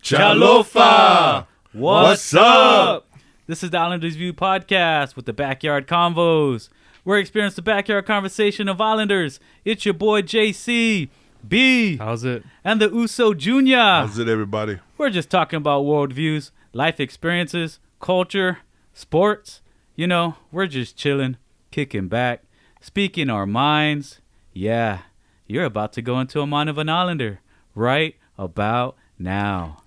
Chålofa! What's up? This is the Islanders View podcast with the Backyard Convos. We're experiencing the backyard conversation of Islanders. It's your boy JC, B. How's it? And the Uso Jr. How's it, everybody? We're just talking about worldviews, life experiences, culture, sports. You know, we're just chilling, kicking back, speaking our minds. Yeah, you're about to go into a mind of an Islander right about now.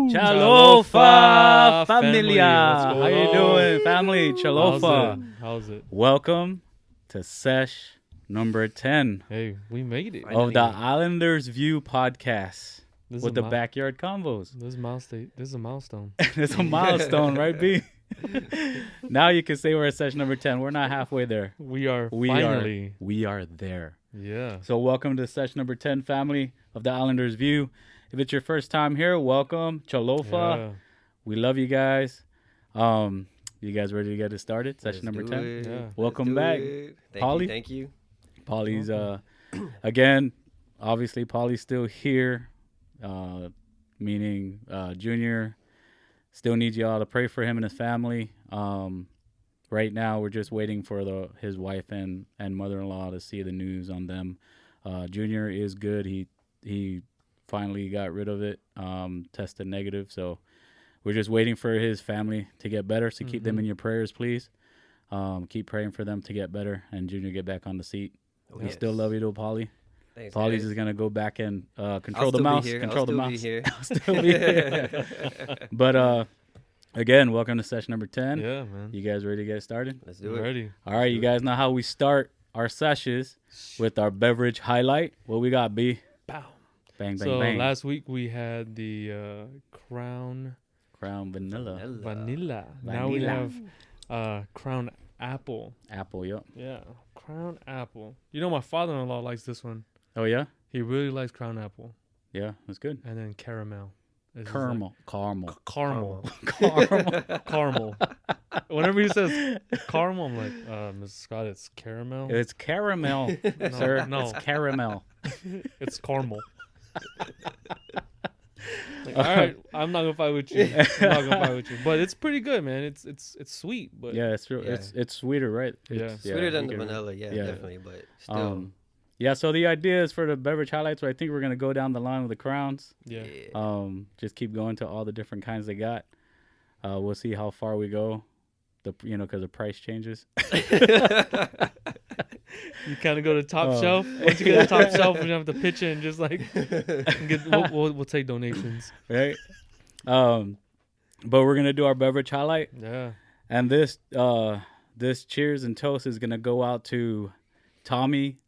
Chålofa familia. How you doing, family? Chålofa. How's it? Welcome to Sesh number 10 Hey, we made it. of the Islanders View podcast This with is the a backyard convos. This is a milestone. It's a milestone, right, B? Now you can say we're at Sesh number 10. We're not halfway there. We are We finally. are there. Yeah. So welcome to Sesh number 10, family of the Islanders View. If it's your first time here, welcome. Chålofa. Yeah. We love you guys. You guys ready to get it started? Session number 10. Yeah. Welcome back. Paulie. Thank you. Paulie's again, obviously Paulie's still here. Meaning Junior still needs y'all to pray for him and his family. Right now we're just waiting for his wife and mother-in-law to see the news on them. Junior is good. He finally got rid of it, tested negative. So we're just waiting for his family to get better. So keep them in your prayers, please. Keep praying for them to get better and Junior get back on the seat. We still love you though, Paulie. Thanks, Paulie's guys. is going to go back and control I'll the still mouse. be here. Control the I'll mouse. still be here. I'll still be here. But again, welcome to session number 10. Yeah, man. You guys ready to get started? Let's do I'm it. ready. All right, you guys know how we start our sessions with our beverage highlight. What we got, B? Bow. Bang, bang, So bang. last week we had the Crown Crown Vanilla. Vanilla. Now we Vanilla. have Crown Apple. Apple, yep. Yeah, Crown Apple. You know my father-in-law likes this one. Oh, yeah? He really likes Crown Apple. Yeah, that's good. And then caramel. It's just Caramel. Caramel. like caramel. Caramel. Caramel. Whenever he says caramel, I'm like, Mrs. Scott, it's caramel. It's caramel, sir. no. It's caramel. It's caramel. Like, all right, I'm not gonna fight with you. But it's pretty good, man. It's sweet, but Yeah, it's true. Yeah. It's sweeter, right? Yeah. It's, Sweeter than you the get it. vanilla, yeah, Yeah. definitely. But still, Yeah, so the idea is for the beverage highlights, I think we're going to go down the line with the crowns. yeah. Just keep going to all the different kinds they got. We'll see how far we go, because the price changes. You kind of go to top shelf. Once you get to top shelf, you have to pitch in, just like we'll take donations. Right? But we're going to do our beverage highlight. Yeah. And this cheers and toast is going to go out to Tommy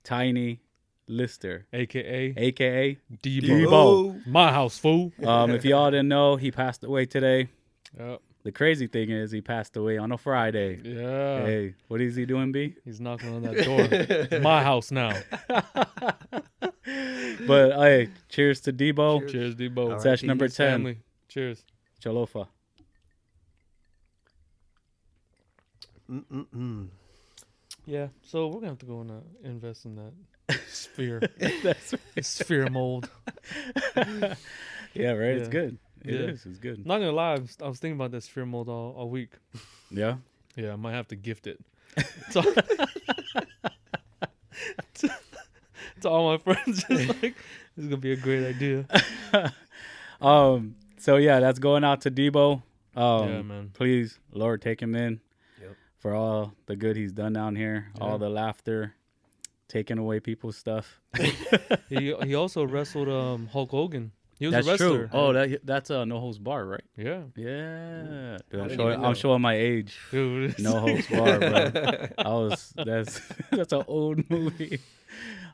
Tiny Lister, AKA a.k.a. Debo. My house, fool. If y'all didn't know, he passed away today. Yep. The crazy thing is he passed away on a Friday. Yeah. Hey, what is he doing, B? He's knocking on that door. It's my house now. But hey, cheers to Debo. Cheers, Debo. All right. Session number His 10. family. Cheers. Chålofa. Yeah. So we're gonna have to go and invest in that sphere. That's Sphere mold. yeah, right. It's Yeah. good. It Yeah. is. It's good. Not gonna lie, I was thinking about that sphere mold all week. Yeah. Yeah, I might have to gift it. So, to all my friends, just like this is gonna be a great idea. So yeah, that's going out to Debo. Yeah, man. Please, Lord, take him in. Yep. For all the good he's done down here, all the laughter, taking away people's stuff. He also wrestled Hulk Hogan. He was That's a wrestler. true. Oh, that's No Holds Bar, right? Yeah, Yeah. Dude, I didn't even know. I'm showing my age. dude. No Holds Bar, bro. That's an old movie.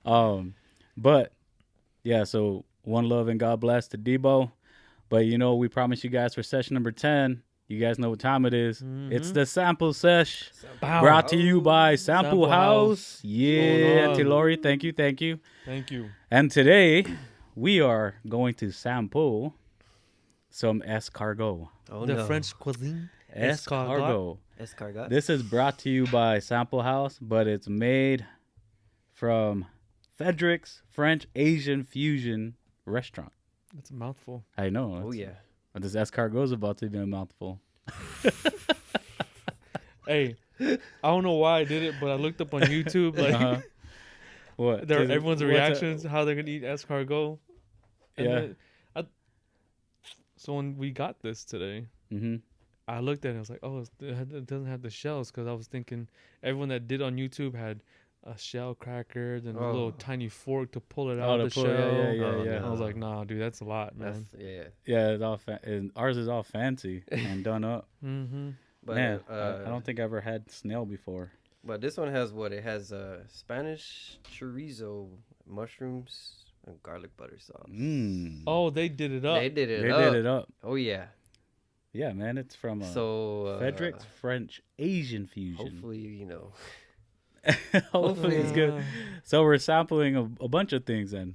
But yeah, so one love and God bless to Debo. But we promised you guys for session number 10. You guys know what time it is. It's the Sampu Sesh, Bow. brought to you by Sampu Sampu House. House. Yeah, Hold on. Tilori, thank you. Thank you. And today we are going to sample some escargot. oh The no, French cuisine. Escargot. escargot. This is brought to you by Sampu House, but it's made from Frederick's French Asian Fusion Restaurant. That's a mouthful. I know. Oh that's- yeah. But this escargot is about to be a mouthful. Hey, I don't know why I did it, but I looked up on YouTube like Uh-huh. What? 'Cause everyone's what's a- reactions, how they're gonna eat escargot. And Yeah. then so when we got this today, Mhm. I looked at it. I was like, oh, it doesn't have the shells, because I was thinking everyone that did on YouTube had a shell cracker, then a little Oh. tiny fork to pull it Oh, out to of the pull- yeah, shell. yeah, yeah, Oh, yeah. I was no. like, nah, dude, that's a lot, man. That's yeah. Yeah, it's all and ours is all fancy and done up. Mm-hmm. But Man, I don't think I ever had snail before. But this one has what? It has Spanish chorizo, mushrooms, and garlic butter sauce. Mm. Oh, they did it up. They did it They up. did it up. Oh yeah. Yeah, man, it's from So Frederick's French Asian fusion. hopefully, you know. Hopefully it's good. So we're sampling a bunch of things then.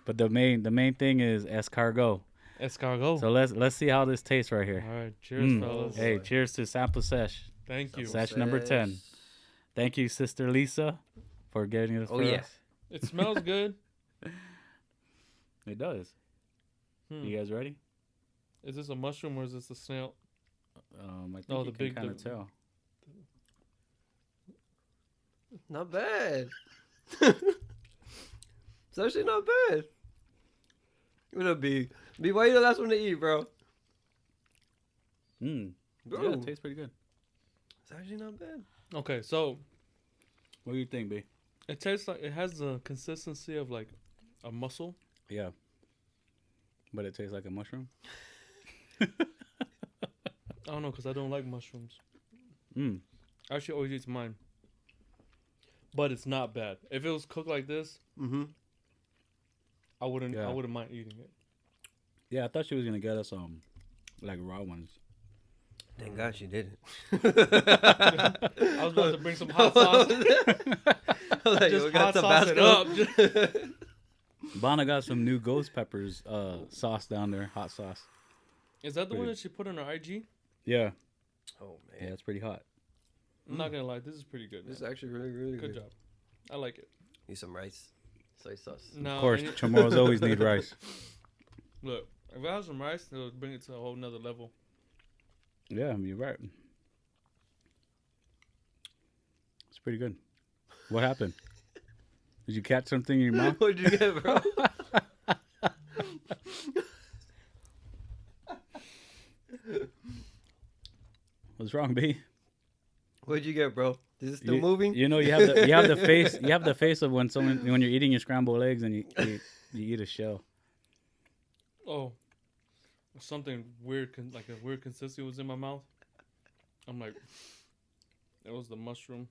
But the main thing is escargot. Escargot. So let's see how this tastes right All here. right, cheers, Mm. fellas. Oh, Hey, boy. cheers to Sampu Sesh. Thank you. Sesh number 10. Thank you, Sister Lisa, for getting it Oh, for yeah. us. It smells good. It does. Hmm. You guys ready? Is this a mushroom or is this a snail? I think Oh, you the can big- kind of the- tell. Not bad. It's actually not bad. What up, B? B, why you the last one to eat, bro? Mm. Bro. Yeah, it tastes pretty good. It's actually not bad. Okay, so What do you think, B? it tastes like it has the consistency of like a mussel. Yeah. But it tastes like a mushroom? I don't know, because I don't like mushrooms. Mm. Actually, always eats mine. But it's not bad. If it was cooked like this, Mm-hmm. I wouldn't. Yeah. I wouldn't mind eating it. Yeah, I thought she was going to get us like raw ones. Thank God she didn't. I was about to bring some hot sauce. Like, Just we got hot sauce it Tabasco. up. Bonna got some new ghost peppers sauce down there, hot sauce. Is that the one Pretty- that she put on her IG? Yeah. Oh Yeah, man, it's pretty hot. I'm not gonna lie, this is pretty good. this is man. actually really, really Good good. job. I like it. Need some rice, soy sauce. No, Of course, and it- chamorros always need rice. Look, if I have some rice, it'll bring it to a whole nother level. Yeah, you're right. It's pretty good. What happened? Did you catch something in your mouth? What'd you get, bro? What's wrong, B? What'd you get, bro? Is it still You- moving? You know, you have the face. You have the face of when you're eating your scrambled eggs and you eat a shell. Oh, something weird, like a weird consistency was in my mouth. I'm like, it was the mushroom.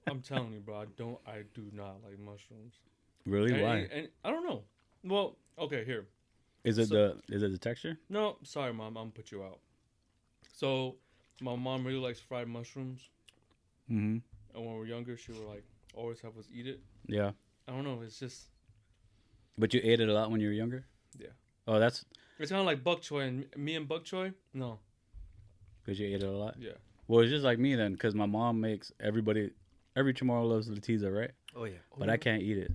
I'm telling you, bro. I do not like mushrooms. Really? And- Why? and I don't know. Well, okay, here. Is it so- the texture? No, sorry, mom. I'm gonna put you out. So, my mom really likes fried mushrooms, Mm-hmm. and when we were younger, she would like always have us eat it. Yeah. I don't know. It's just But you ate it a lot when you were younger. Yeah. Oh, that's it's kind of like bok choy, and me and bok choy. No, because you ate it a lot. yeah. Well, it's just like me then, because my mom makes every tomorrow loves Letiza, right? Oh yeah. But I can't eat it.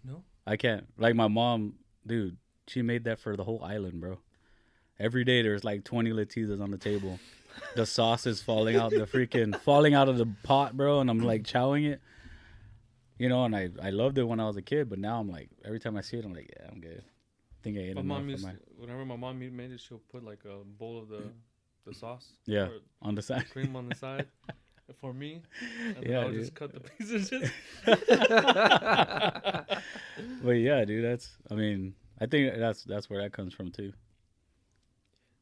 No? I can't. Like my mom, dude, she made that for the whole island, bro. Every day there's like 20 Letizas on the table. The sauce is falling out of the pot, bro, and I'm like chowing it. You know, and I loved it when I was a kid, but now I'm like, every time I see it, I'm like, yeah, I'm good. I think I ate My enough mom for used my... whenever my mom made it, she'll put like a bowl of the sauce. Yeah, or on the side. cream on the side for me. And Yeah, I would dude. just cut the pieces. Just But yeah, dude, I mean, I think that's where that comes from too.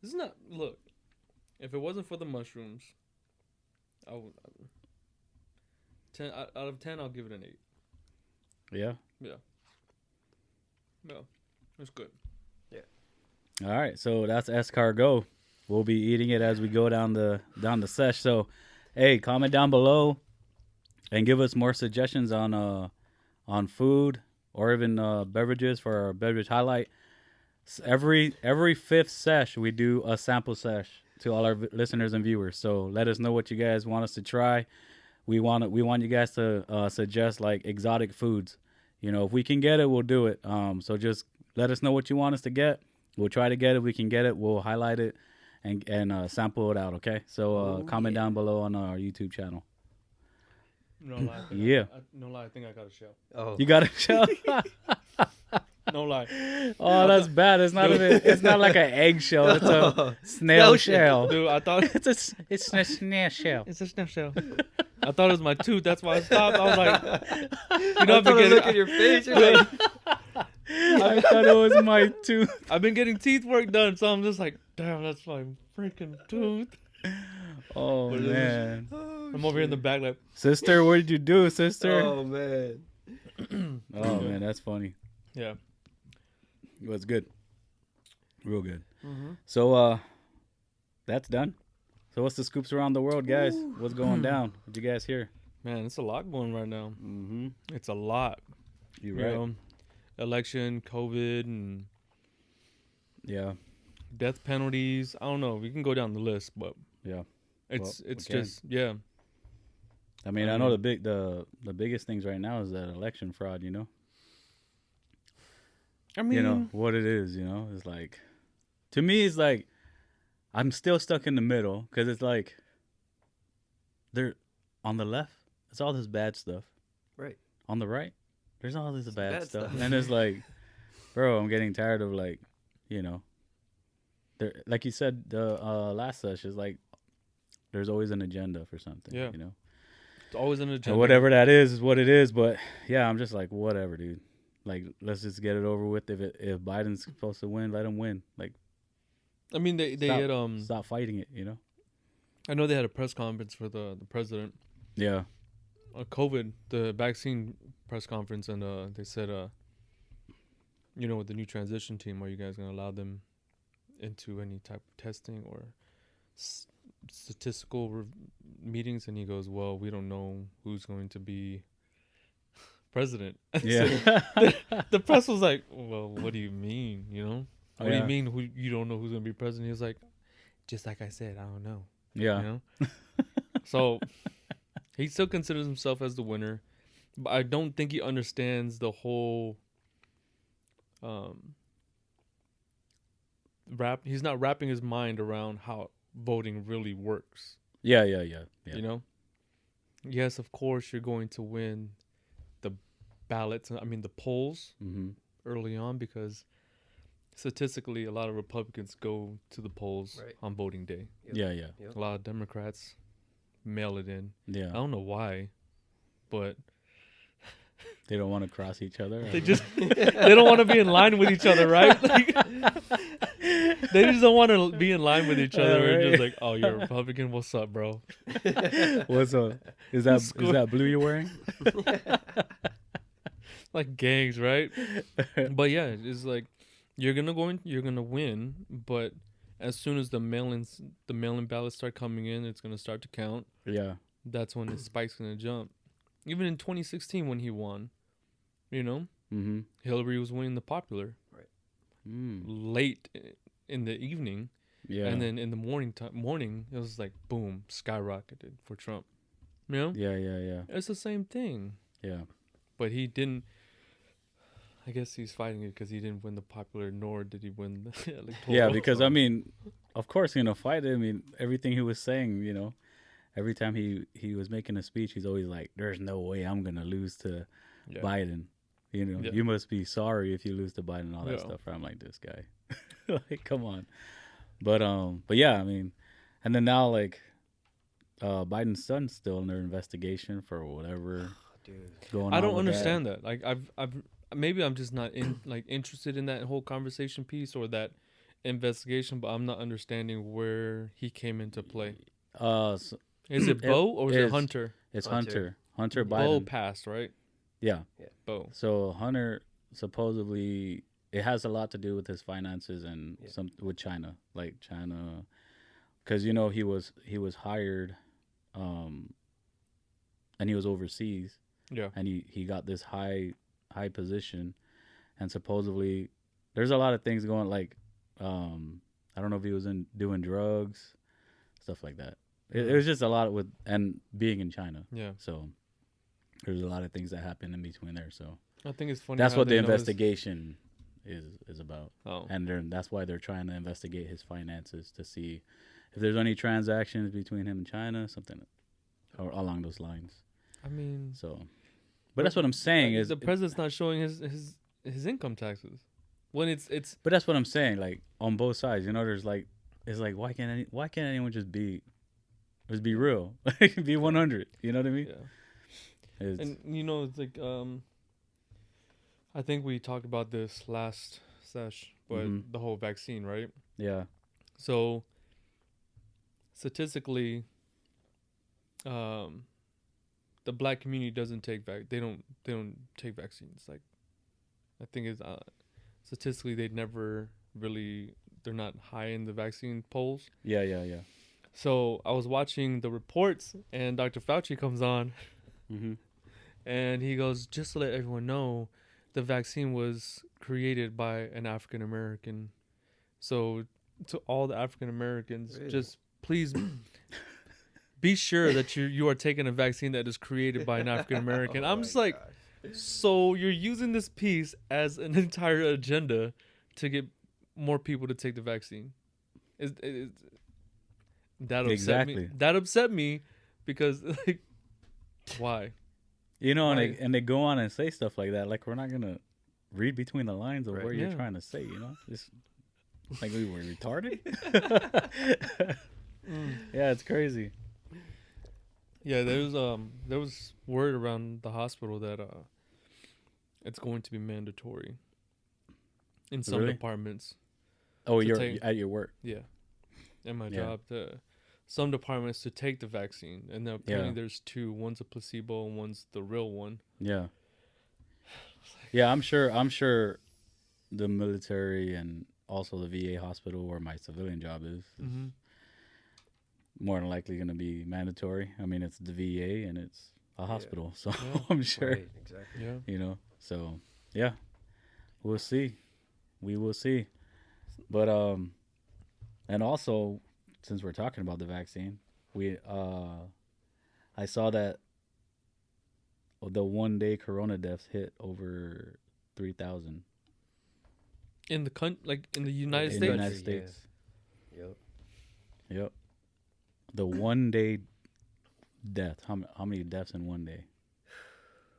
This is not. Look, if it wasn't for the mushrooms, I would. 10 out of 10, I'll give it an 8. Yeah. No, it's good. All right, so that's escargot. We'll be eating it as we go down the sesh. So, hey, comment down below and give us more suggestions on food or even beverages for our beverage highlight. Every fifth sesh we do a sample sesh to all our listeners and viewers. So let us know what you guys want us to try. we want you guys to suggest like exotic foods. You know, if we can get it, we'll do it. So just let us know what you want us to get. We'll try to get it. If we can get it, we'll highlight it and sample it out. Okay. So comment down below on our YouTube channel. No lie. Yeah. No lie. I think I got a shell. Oh, You got a shell? No lie. Oh, that's bad. It's not even. It's not like an eggshell. It's a snail shell. Dude, I thought It's a snail shell. it's a snap shell. I thought it was my tooth. That's why I stopped. I was like, you know, I thought I look at your face. You're like, I thought it was my tooth. I've been getting teeth work done, so I'm just like, damn, that's my freaking tooth. Oh But it is- man, I'm over here in the back like, sister, what did you do, sister? oh man. Oh man, that's funny. yeah. It was good, real good. Mm-hmm. So that's done. So what's the scoops around the world, guys? What's going down? What you guys hear? Man, it's a lot going right now. Mm-hmm. It's a lot. You You right? know, election, COVID, and Yeah, death penalties. I don't know. We can go down the list, but yeah. it's Well, we it's can. just yeah. I mean, I know the biggest things right now is that election fraud. You know. I mean, You know what it is. You know, it's like, to me, it's like I'm still stuck in the middle because it's like they're on the left. It's all this bad stuff. Right. On the right, there's all this bad, bad stuff. stuff. And it's like, bro, I'm getting tired of like, you know, there. Like you said, the last session is like, there's always an agenda for something. Yeah. You know. it's always an agenda. And whatever that is what it is. But yeah, I'm just like, whatever, dude. Like, let's just get it over with. If Biden's supposed to win, let him win. Like, I mean, they stop, had stop fighting it. You know. I know they had a press conference for the president, Yeah. COVID, the vaccine press conference, and they said, you know, with the new transition team, are you guys gonna allow them into any type of testing or statistical meetings? And he goes, well, we don't know who's going to be president. Yeah. The press was like, well, what do you mean? You know, what do Yeah. you mean you don't know who's gonna be president? He was like, just like I said, I don't know. Yeah. You know? So he still considers himself as the winner, but I don't think he understands the whole he's not wrapping his mind around how voting really works. Yeah. You know? Yes, of course you're going to win the ballots, I mean the polls Mm-hmm. early on, because statistically a lot of Republicans go to the polls Right. on voting day. Yeah. Yeah. A lot of Democrats mail it in. Yeah. I don't know why, but They don't want to cross each other. they don't want to be in line with each other, right? Like, they just don't want to be in line with each other. We're just like, oh, you're a Republican. What's up, bro? What's up? Is that blue you're wearing? Like gangs, right? But yeah, it's like you're gonna win, but as soon as the mail-in ballots start coming in, it's gonna start to count. Yeah. That's when the spike's gonna jump. Even in 2016 when he won, you know, Mm-hmm. Hillary was winning the popular late in the evening, Yeah. and then in the morning it was like boom, skyrocketed for Trump. You know, Yeah. it's the same thing. Yeah. But he didn't. I guess he's fighting it because he didn't win the popular, nor did he win the electoral. Yeah, because I mean, of course, fight it. I mean, everything he was saying, every time he was making a speech, he's always like, "There's no way I'm gonna lose to Yeah. Biden." Yeah. You must be sorry if you lose to Biden and all that Yeah. stuff. I'm like, this guy, like, come on. But yeah, I mean, and then now like, Biden's son's still under investigation for whatever Dude. going on. I don't with understand that. Like I've maybe I'm just not interested in that whole conversation piece or that investigation, but I'm not understanding where he came into play. So Is it Bo or is it is. Hunter? it's Hunter. Hunter Bo Biden. passed, right? Yeah. Bo. So Hunter supposedly, it has a lot to do with his finances and some with China, like China, because he was hired, and he was overseas, Yeah. and he got this high position, and supposedly there's a lot of things going, like I don't know if he was doing drugs, stuff like that. It was just a lot with and being in China. Yeah. So there's a lot of things that happen in between there. So I think it's funny. that's how what the they notice- investigation is about. Oh. And that's why they're trying to investigate his finances to see if there's any transactions between him and China, something or along those lines. I mean, So, but that's what I'm saying is the president's not showing his income taxes when it's. But that's what I'm saying. Like on both sides, you know, there's like it's like why can't anyone just be real, be 100? You know what I mean? Yeah. And you know, it's like I think we talked about this last sesh, but the whole vaccine, right? Yeah. So statistically, the black community doesn't take they don't take vaccines. Like I think it's statistically they're not high in the vaccine polls. Yeah. So I was watching the reports, and Dr. Fauci comes on, and he goes, just to let everyone know, the vaccine was created by an African American. So to all the African Americans, Really? just please be sure that you are taking a vaccine that is created by an African American. I'm just like, so you're using this piece as an entire agenda to get more people to take the vaccine. That upset me. That upset me because like, why? You know, and they go on and say stuff like that. Like we're not gonna read between the lines of Right. what Yeah. you're trying to say. You know, it's like we were retarded. Yeah, it's crazy. Yeah, there was word around the hospital that it's going to be mandatory in some Really? departments. Oh, To you're take- at your work. Yeah, in my Yeah. job, some departments to take the vaccine, and then apparently there's two. One's a placebo, and one's the real one. Yeah. Yeah, I'm sure the military and also the VA hospital where my civilian job is more than likely going to be mandatory. I mean, it's the VA and it's a hospital, so Yeah. I'm sure, Right, exactly. Yeah, you know. So, yeah. We'll see. We will see. But and also since we're talking about the vaccine, I saw that the 1-day corona deaths hit over 3,000 in the United in States. the United States. Yep. Yep. The 1-day death. How many deaths in 1 day?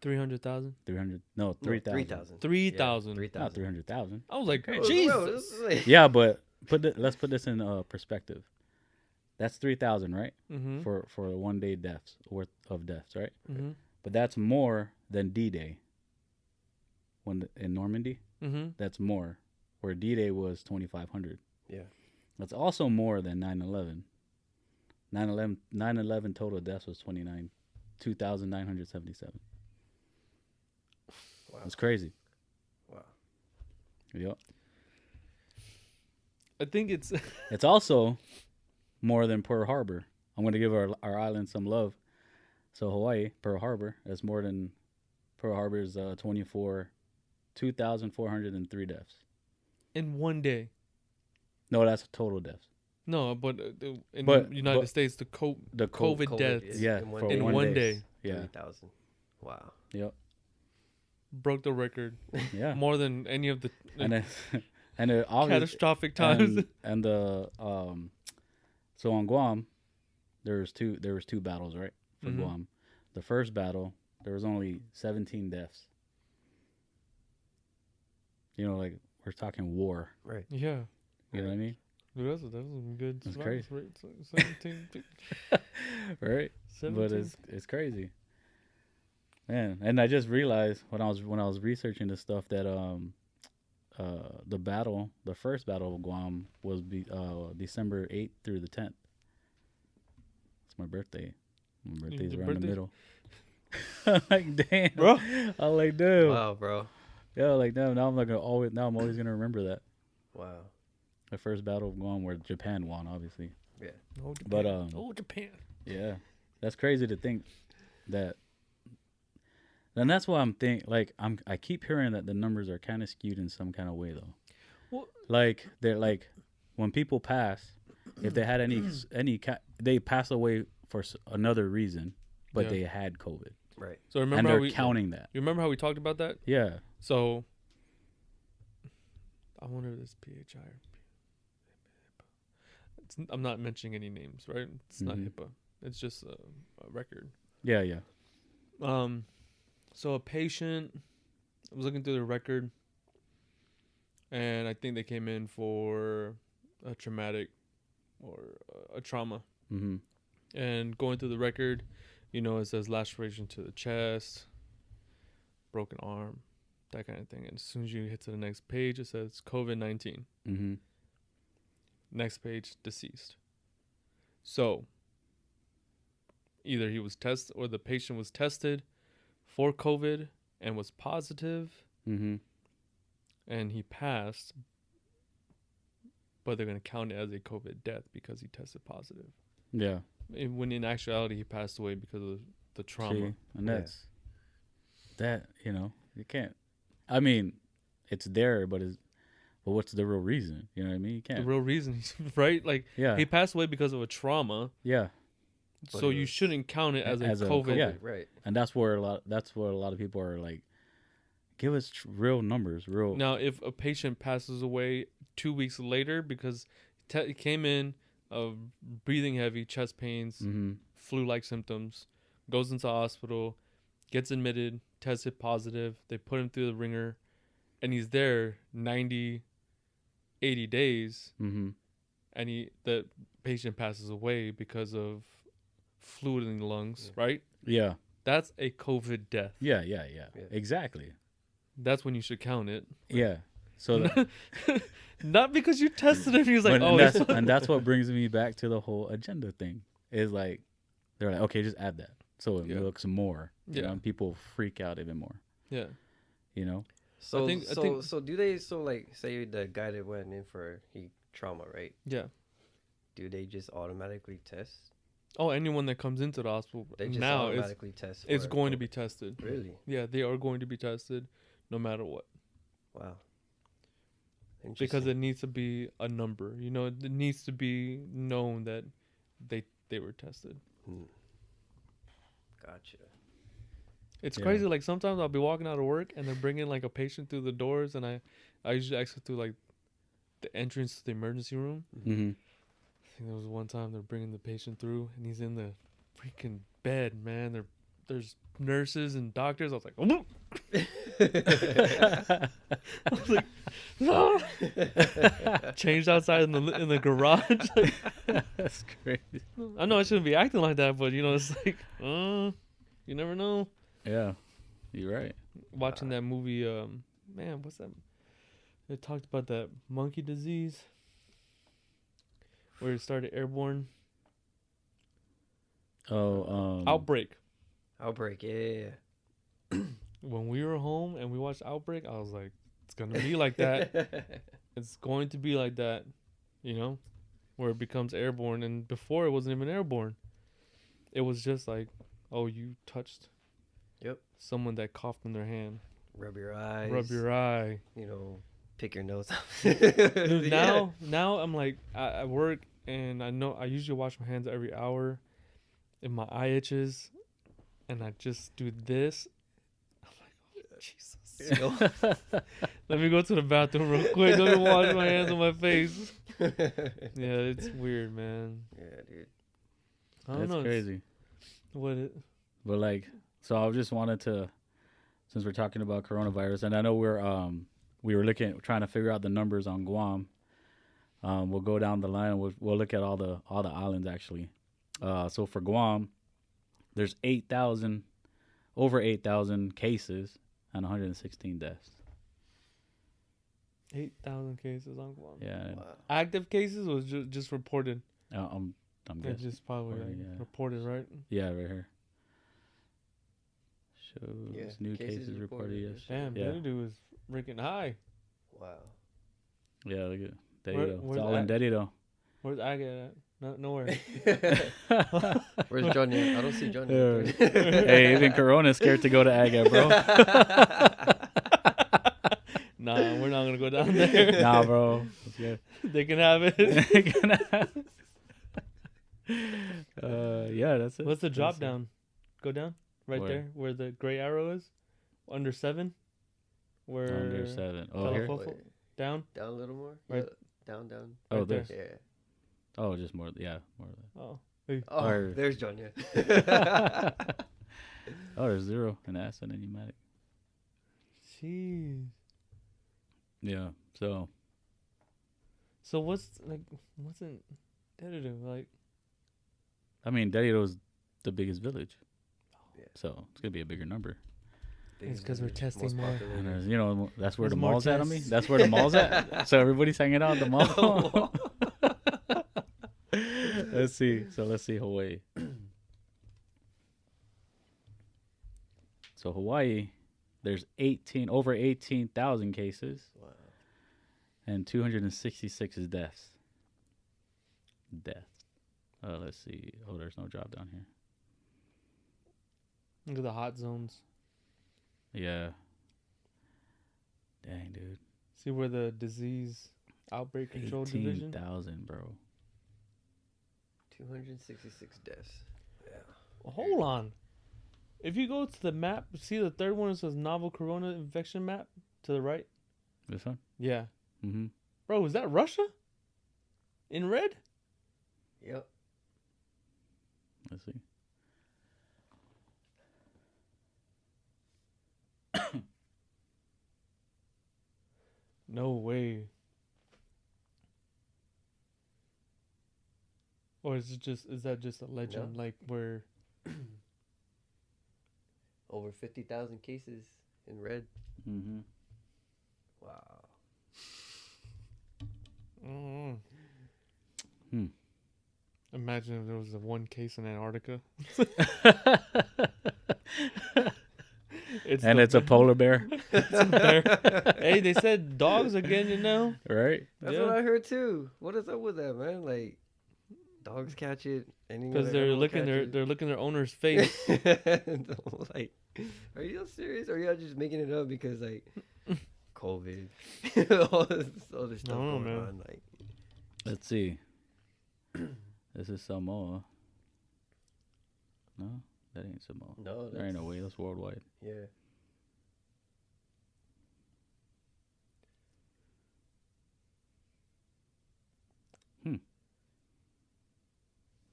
300,000. 300? No, 3,000. 3,000. 3,000. 3,000. Not 300,000. I was like, Bro, Jesus. this is like- Yeah, but let's put this in perspective. That's 3,000, right? Mm-hmm. For 1 day deaths worth of deaths, right? Mm-hmm. But that's more than D-Day. In Normandy, Mm-hmm. that's more. Where D-Day was 2,500. Yeah. That's also more than 9/11. 9/11 total deaths was 2,977. Wow. That's crazy. Wow. Yep. I think it's It's also more than Pearl Harbor. I'm going to give our island some love. So Hawaii, Pearl Harbor, that's more than Pearl Harbor's 2,403 deaths. in 1 day. No, that's total deaths. No, but in But- the United but- States, the COVID deaths is Yeah, in one for day. in 1 one day. day Yeah. 3,000. Wow. Yep. broke the record Yeah. more than any of the And then, and it obviously, catastrophic times. and the so on Guam, there was two battles, right, for Mhm. Guam. The first battle, there was only 17 deaths. You know, like we're talking war. Right. Yeah, You know what I mean? Dude, that's some good. That's survival crazy. rate. 17, Right? 17. But it's crazy, man. And I just realized when I was researching this stuff that the first battle of Guam was December 8th through the 10th. It's my birthday. My birthday's your around birthday? the middle. I'm like, damn, Bro. I'm like, dude. Wow, bro. Yeah, like damn. Now I'm always gonna remember that. Wow. The first battle of Guam where Japan won, obviously. Yeah. Oh, Japan. But oh, Japan. yeah, that's crazy to think that. And that's why I keep hearing that the numbers are kind of skewed in some kind of way though. Well- Like they're like when people pass, if they had they pass away for another reason, but Yeah. they had COVID, Right. So and remember how they're we counting that. You remember how we talked about that? Yeah. So I wonder if it's PHI or I'm not mentioning any names, right? It's not Mhm. HIPAA. It's just a record. Yeah. Yeah. So a patient, I was looking through the record, and I think they came in for a traumatic or a trauma. Mm-hmm. And going through the record, it says laceration to the chest, broken arm, that kind of thing. And as soon as you hit to the next page, it says COVID-19. Mm-hmm. Next page, deceased. So either he was tested or the patient was tested for COVID and was positive, Mm-hmm. and he passed, but they're going to count it as a COVID death because he tested positive. Yeah. When in actuality, he passed away because of the trauma. See, and that's that. You can't. I mean, it's there, but what's the real reason? You know what I mean? You can't. The real reason, right? Like, Yeah. he passed away because of a trauma, Yeah. But so it you was shouldn't count it as a a COVID. yeah. Right. And that's where a lot of people are like, give us real numbers, real. Now, if a patient passes away 2 weeks later because he came in of breathing heavy, chest pains, Mm-hmm. flu-like symptoms, goes into the hospital, gets admitted, tested positive, they put him through the ringer, and he's there 90, 80 days, Mm-hmm. and the patient passes away because of fluid in the lungs, right? Yeah. That's a COVID death. Yeah. Yeah. Exactly. That's when you should count it. Yeah. So Not because you tested him. He's like, and that's what brings me back to the whole agenda thing. Is like they're like, okay, just add that, so it Yeah. looks more. Yeah. And people freak out even more. yeah. So I think- so do they like say the guy that went in for trauma, right? Yeah. Do they just automatically test? Oh, anyone that comes into the hospital They just now automatically test. it's for going to COVID? be tested. Really? Yeah, they are going to be tested no matter what. Wow. Because Interesting. it needs to be a number. It needs to be known that they were tested. Gotcha. It's Yeah. crazy. Like, sometimes I'll be walking out of work and they're bringing like a patient through the doors, and I usually exit through like the entrance to the emergency room. Mm-hmm. I think there was one time they're bringing the patient through and he's in the freaking bed, man. There's nurses and doctors. I was like, oh. I was like, no. Changed outside in the garage. Like, That's crazy. I know I shouldn't be acting like that, but it's like, you never know. Yeah, you're right. Watching that movie, man, what's that? They talked about that monkey disease where it started airborne. Oh, Outbreak. Outbreak. Yeah. When we were home and we watched Outbreak, I was like, it's gonna be like that. It's going to be like that, where it becomes airborne. And before, it wasn't even airborne. It was just like, oh, you touched someone that coughed in their hand. Rub your eyes. Rub your eye. Pick your nose up. Dude, now I'm like, I work and I usually wash my hands every hour. If my eye itches and I just do this, I'm like, oh, Jesus. Let me go to the bathroom real quick. Let me wash my hands on my face. Yeah, it's weird, man. Yeah, dude. I don't that's know. crazy. But like, so I just wanted to, since we're talking about coronavirus, and I know we were trying to figure out the numbers on Guam. We'll go down the line. We'll look at all the islands actually. So for Guam, there's over 8,000 cases and 116 deaths. 8,000 cases on Guam. Yeah. Wow. Active cases was just reported. I'm They guessing. just probably Yeah. reported, right? Yeah, right here. Shows Yeah, new cases cases reported reported yesterday. yesterday. Damn, Yeah. Benedict was freaking high. Wow. Yeah, look at there Where- you go. It's where's all in that? Dedido. Where's Agate at? Nowhere. Where's Johnny? I don't see Johnny. Yeah. Hey, even Corona's scared to go to Aga, bro. Nah, we're not gonna go down there. Nah, bro. It's good. They can have it. Yeah, that's it. What's the drop That's it. down? Go down right Where? there where the gray arrow is. Under 7. Where Under 7. Oh, here. Chålofa- Wait, down. down a little more. Right. Yeah, down. Oh, right there. this. Yeah. Oh, just more. Yeah, more of that. Oh, Oh, Or- there's John. Yeah. Oh, there's 0 in acid and pneumatic. jeez. Yeah. So So what's in Dedido like? I mean, Dedido's the biggest village. Yeah. So it's gonna be a bigger number. It's 'cause we're Most testing more. And populated. there's, you know, that's where There's the more mall's at. I mean, tests. that's where the mall's at. So everybody's hanging out at the mall. Let's see. So let's see Hawaii. So Hawaii, there's over 18,000 cases Wow. and 266 is deaths. Let's see. Oh, there's no drop down here. Look at the hot zones. Yeah. Dang, dude. See where the disease outbreak control division. 18,000, bro. 266 deaths. Yeah. Hold on. If you go to the map, see the third one, it says novel corona infection map to the right. This one? Yeah, Mm-hmm. bro, is that Russia? In red? Yep. Let's see. No way. Or is that just a legend? No. Like where? Over 50,000 cases in red. Mm-hmm. Wow. Mm. Hmm. Imagine if there was a one case in Antarctica. And it's a polar bear, Hey, they said dogs are getting it now. right? That's what I heard too. What is up with that, man? Like, dogs catch it. Because they're licking their owner's face. Like, are you serious? Or are you just making it up because like COVID, all this stuff No, going man. on? Like, Let's see. This is Samoa. No, that ain't Samoa. no, There ain't no way. That's worldwide. Yeah.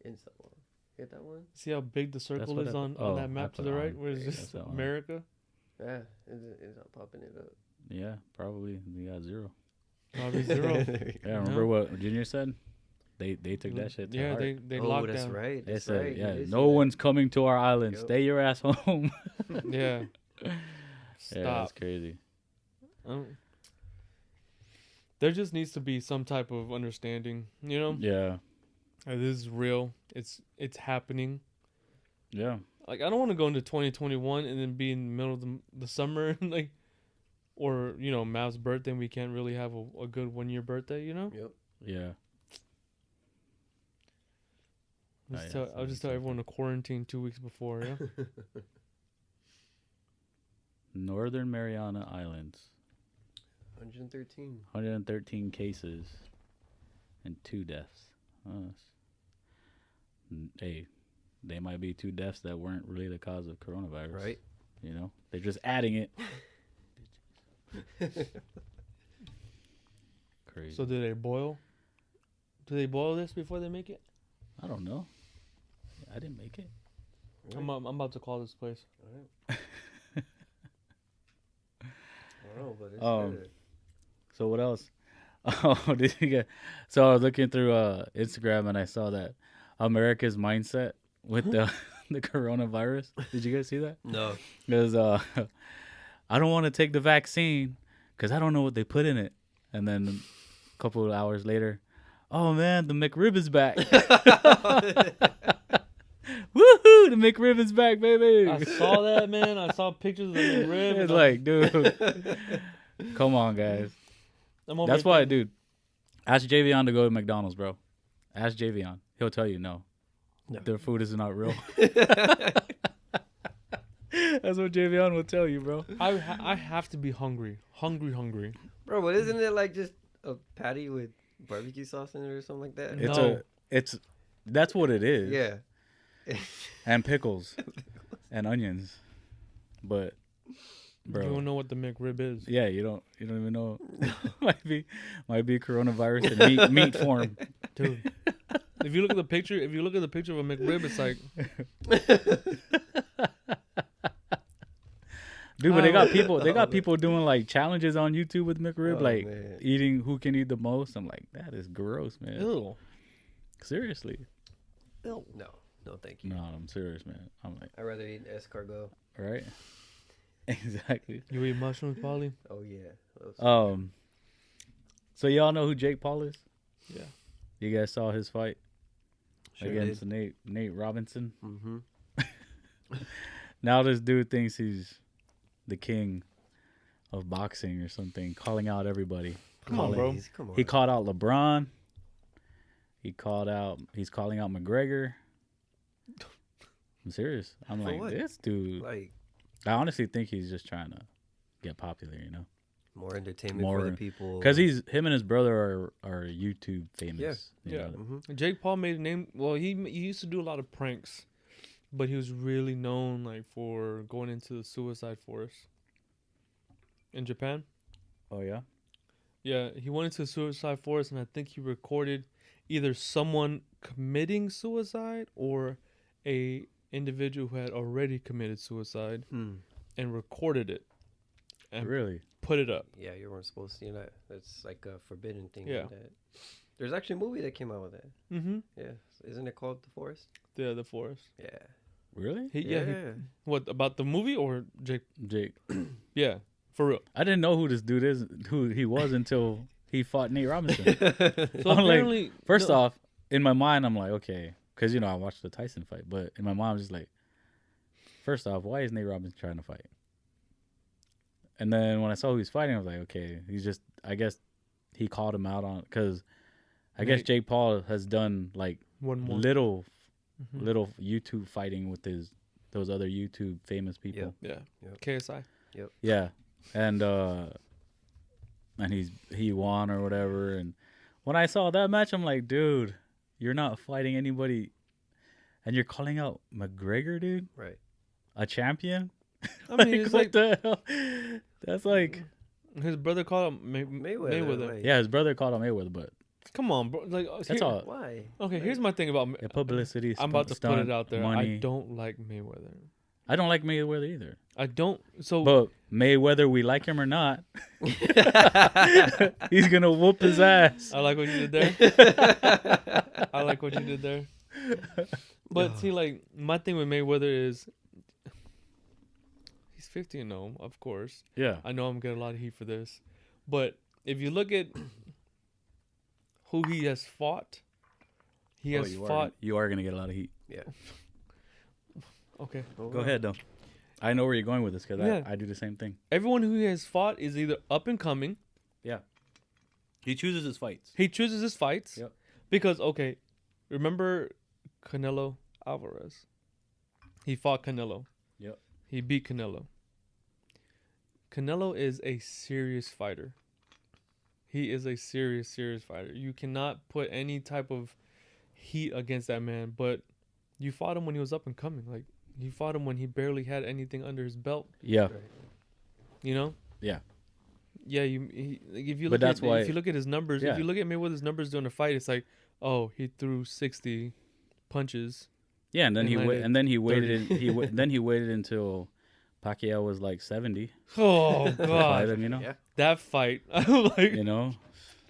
In Samoa. Get that one? See how big the circle what is I on, put- on oh, that I map to put the on. right, where it's Yeah, just that's that one. America? Yeah, it's not popping it up. Yeah, probably. We got 0. Probably 0. Yeah, remember what Junior said? They took that shit to Yeah, heart. they Oh, locked that's down. right. They That's said, right. yeah, He did no say one's coming to our island. Yep. Stay your ass home. Yeah. Yeah, Stop. that's crazy. There just needs to be some type of understanding, you know? Yeah, This is real. It's happening. yeah. Like, I don't want to go into 2021 and then be in the middle of the summer, like, or, you know, Mav's birthday, and we can't really have a good 1 year birthday, you know? Yep. Yeah. I'll just tell everyone to quarantine 2 weeks before, yeah? Northern Mariana Islands, 113. 113 cases and 2 deaths. Hey, they might be 2 deaths that weren't really the cause of coronavirus. Right. You know, they're just adding it. Crazy. So do they boil? Do they boil this before they make it? I don't know. I didn't make it. I'm about to call this place. I don't know, but it's good. So what else? Oh, did you get? So I was looking through Instagram and I saw that America's mindset with the the coronavirus. Did you guys see that? No. Because I don't want to take the vaccine because I don't know what they put in it. And then a couple of hours later, oh man, the McRib is back. Woohoo! The McRib is back, baby. I saw that, man. I saw pictures of the McRib. It's like, dude, come on, guys. That's why, dude. Ask Javion to go to McDonald's, bro. Ask Javion. He'll tell you no. Their food is not real. That's what Javion will tell you, bro. I have to be hungry. Hungry. Bro, but isn't it like just a patty with barbecue sauce in it or something like that? No. That's what it is. Yeah. and pickles and onions. But You bro, don't know what the McRib is. yeah, you don't even know. might be coronavirus in meat form. Dude. If you look at the picture, of a McRib, it's like Dude, but they got people doing like challenges on YouTube with McRib, like man. eating who can eat the most. I'm like, that is gross, man. ew. Seriously. No, thank you. No, I'm serious, man. I'm like, I'd rather eat escargot. right? Exactly. You eat mushrooms, Polly? Oh yeah. So y'all know who Jake Paul is? Yeah. You guys saw his fight Sure against Nate Robinson? Mm-hmm. Now this dude thinks he's the king of boxing or something, calling out everybody. Come on, bro. Come on. He called out LeBron. He's calling out McGregor. I'm serious. I'm For like, what? this dude. Like I honestly think he's just trying to get popular, you know? more entertainment More- for the people. Because him and his brother are YouTube famous. you Yeah. know? Mm-hmm. Jake Paul made a name. Well, he used to do a lot of pranks, but he was really known like for going into the suicide forest in Japan. Oh yeah. Yeah, he went into the suicide forest, and I think he recorded either someone committing suicide or a individual who had already committed suicide and recorded it and Really? put it up. Yeah, you weren't supposed to. You know, that's like a forbidden thing. Yeah. That. There's actually a movie that came out with that. Mm-hmm. Yeah, isn't it called The Forest? The forest. Yeah. Really? What about the movie or Jake? Jake. Yeah, for real. I didn't know who this dude is, who he was until he fought Nate Robinson. So I'm like, apparently, First off, in my mind, I'm like, okay, because I watched the Tyson fight, but in my mind, I'm just like, first off, why is Nate Robinson trying to fight? And then when I saw who he's fighting, I was like, okay, I guess he called him out on, because I guess Nate- Jake Paul has done like one more. little Mhm. YouTube fighting with those other YouTube famous people. Yeah. Yep. KSI. Yeah, and he won or whatever. And when I saw that match, I'm like, dude, you're not fighting anybody, and you're calling out McGregor, dude, Right. a champion. I mean, it's what like the hell? That's like, his brother called him Mayweather. Like, yeah, his brother called him Mayweather, but Come on, bro. Like that's all. Why? Okay, here's my thing about. The publicity. I'm about to put it out there. Money. I don't like Mayweather. I don't like Mayweather either. I don't. So But Mayweather, we like him or not, he's gonna whoop his ass. I like what you did there. I like what you did there. But see, like my thing with Mayweather is he's 50-0, of course. Yeah. I know I'm getting a lot of heat for this, but if you look at who he has fought, he has fought. You are gonna get a lot of heat. Yeah. Okay, Go ahead though. I know where you're going with this because Yeah. I do the same thing. everyone who he has fought is either up and coming. He chooses his fights. He chooses his fights. Yep. Because okay, remember Canelo Alvarez? He fought Canelo. Yep. He beat Canelo. Canelo is a serious fighter. He is a serious fighter. You cannot put any type of heat against that man, but you fought him when he was up and coming. Like you fought him when he barely had anything under his belt, Yeah. you know? Yeah. Yeah, if you But look that's at why- if you look at his numbers, Yeah. if you look at Mayweather's numbers during the fight, it's like, oh, he threw 60 punches. Yeah, and then And landed he waited then he waited until Pacquiao was like 70 Oh to fight god, him, you know? Yeah. that fight! I'm like, You know?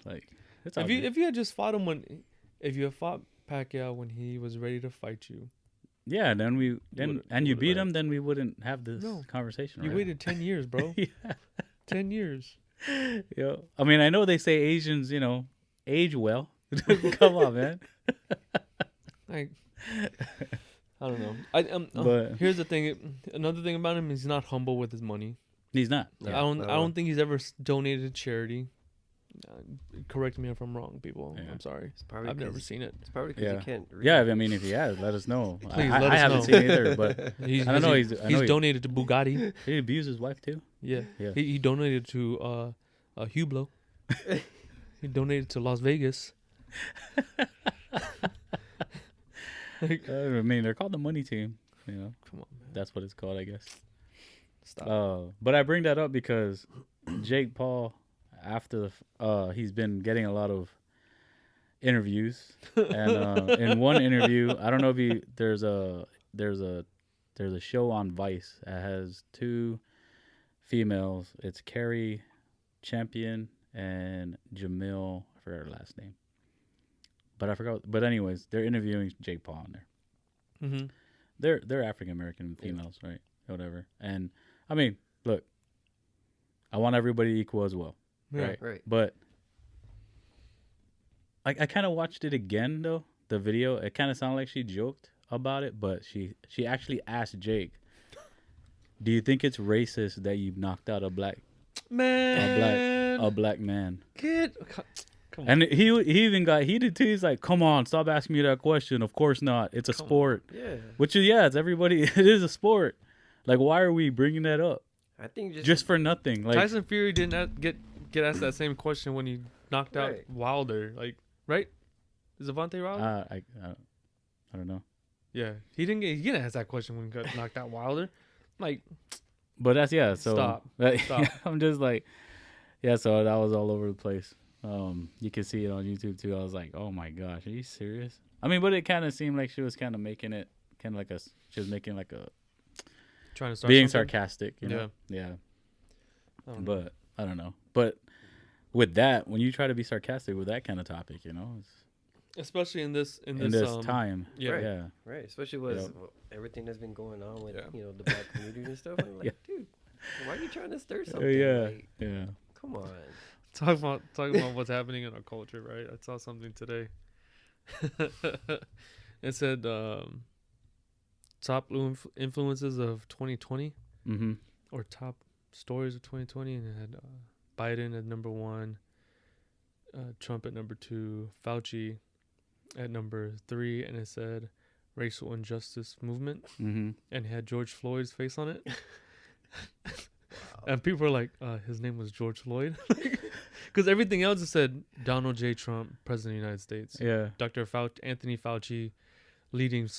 Like it's all good. if you had just fought him if you had fought Pacquiao when he was ready to fight you, Yeah, and you would've- beat him, then we wouldn't have this No. conversation. you right? waited 10 years, bro. Yeah. 10 years. Yeah. I mean, I know they say Asians, age well. Come on, man. Like, I don't know. But- Here's the thing. Another thing about him, he's not humble with his money. He's not. I Yeah. don't think he's ever donated to charity. Correct me if I'm wrong, people. Yeah. I'm sorry. It's probably I've never 'cause- seen it. It's probably because Yeah. you can't read. Yeah, I mean, if he has, let us know. Please, I let us haven't know. seen it either, but He's, I don't know. He's I know he- donated to Bugatti. he abused his wife too. Yeah. Yeah. He donated to Hublot. He donated to Las Vegas. Like, I mean, they're called the money team. You know, come on, man. that's what it's called, I guess. Stop. But I bring that up because Jake Paul, after he's been getting a lot of interviews, and in one interview, I don't know if there's a show on Vice that has two females. It's Carrie Champion and Jamil. I forgot her last name, but I forgot. But anyways, they're interviewing Jake Paul on there. Mm-hmm. They're African American females, right? Whatever. And I mean, look, I want everybody equal as well, Yeah. right? But I kind of watched it again though. The video, it kind of sounded like she joked about it, but she actually asked Jake, "Do you think it's racist that you knocked out a black Man. a black man?" Kid. Come on. And he even got heated too. He's like, "Come on, stop asking me that question. Of course not. It's a sport." Yeah. Which is it's everybody. It is a sport. Like, why are we bringing that up? I think Just for nothing. Like, Tyson Fury didn't get asked that same question when he knocked out Right. Wilder. Like, right? Is it Devontae Wilder? I don't know. Yeah. He didn't ask that question when he got knocked out Wilder. Like, But that's So Stop. I'm just like, So that was all over the place. You can see it on YouTube too. I was like, oh my gosh, are you serious? I mean, but it kind of seemed like she was kind of making it kind of like she was making like a trying to start being something. sarcastic, you know? Yeah. I don't know. But I don't know. But with that, when you try to be sarcastic with that kind of topic, you know, Especially in this in this time, Yeah. Right. yeah. Right, especially with Yep. everything that's been going on with Yeah. the black community and stuff. I'm like, Yeah. dude, why are you trying to stir something? Yeah, Like, yeah. come on. Talking about what's happening in our culture, right? I saw something today. It said top influences of 2020 Mm-hmm. or top stories of 2020, and it had Biden at number 1, Trump at number 2, Fauci at number 3, and it said racial injustice movement, Mm-hmm. and it had George Floyd's face on it. And people were like, his name was George Floyd. Because everything else it said Donald J. Trump, President of the United States. Yeah. Dr. Anthony Fauci, leading,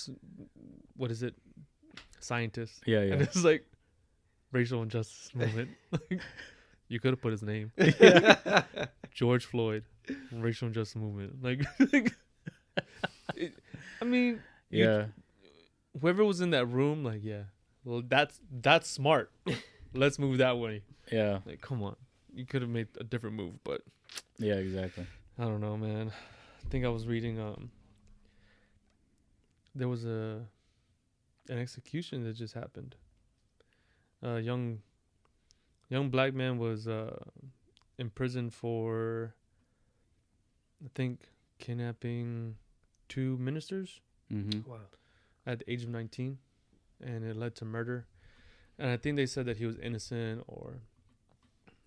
scientist. Yeah, And yeah. it's like, racial injustice movement. Like, you could have put his name. George Floyd, racial injustice movement. Like, I mean, Yeah. whoever was in that room, like, yeah, well, that's smart. Let's move that way. Yeah. Like, come on. You could have made a different move, but Yeah, exactly. I don't know, man. I think I was reading there was an execution that just happened. A young black man was in prison for, I think, kidnapping 2 ministers Mm-hmm. Wow. at the age of 19, and it led to murder. And I think they said that he was innocent, or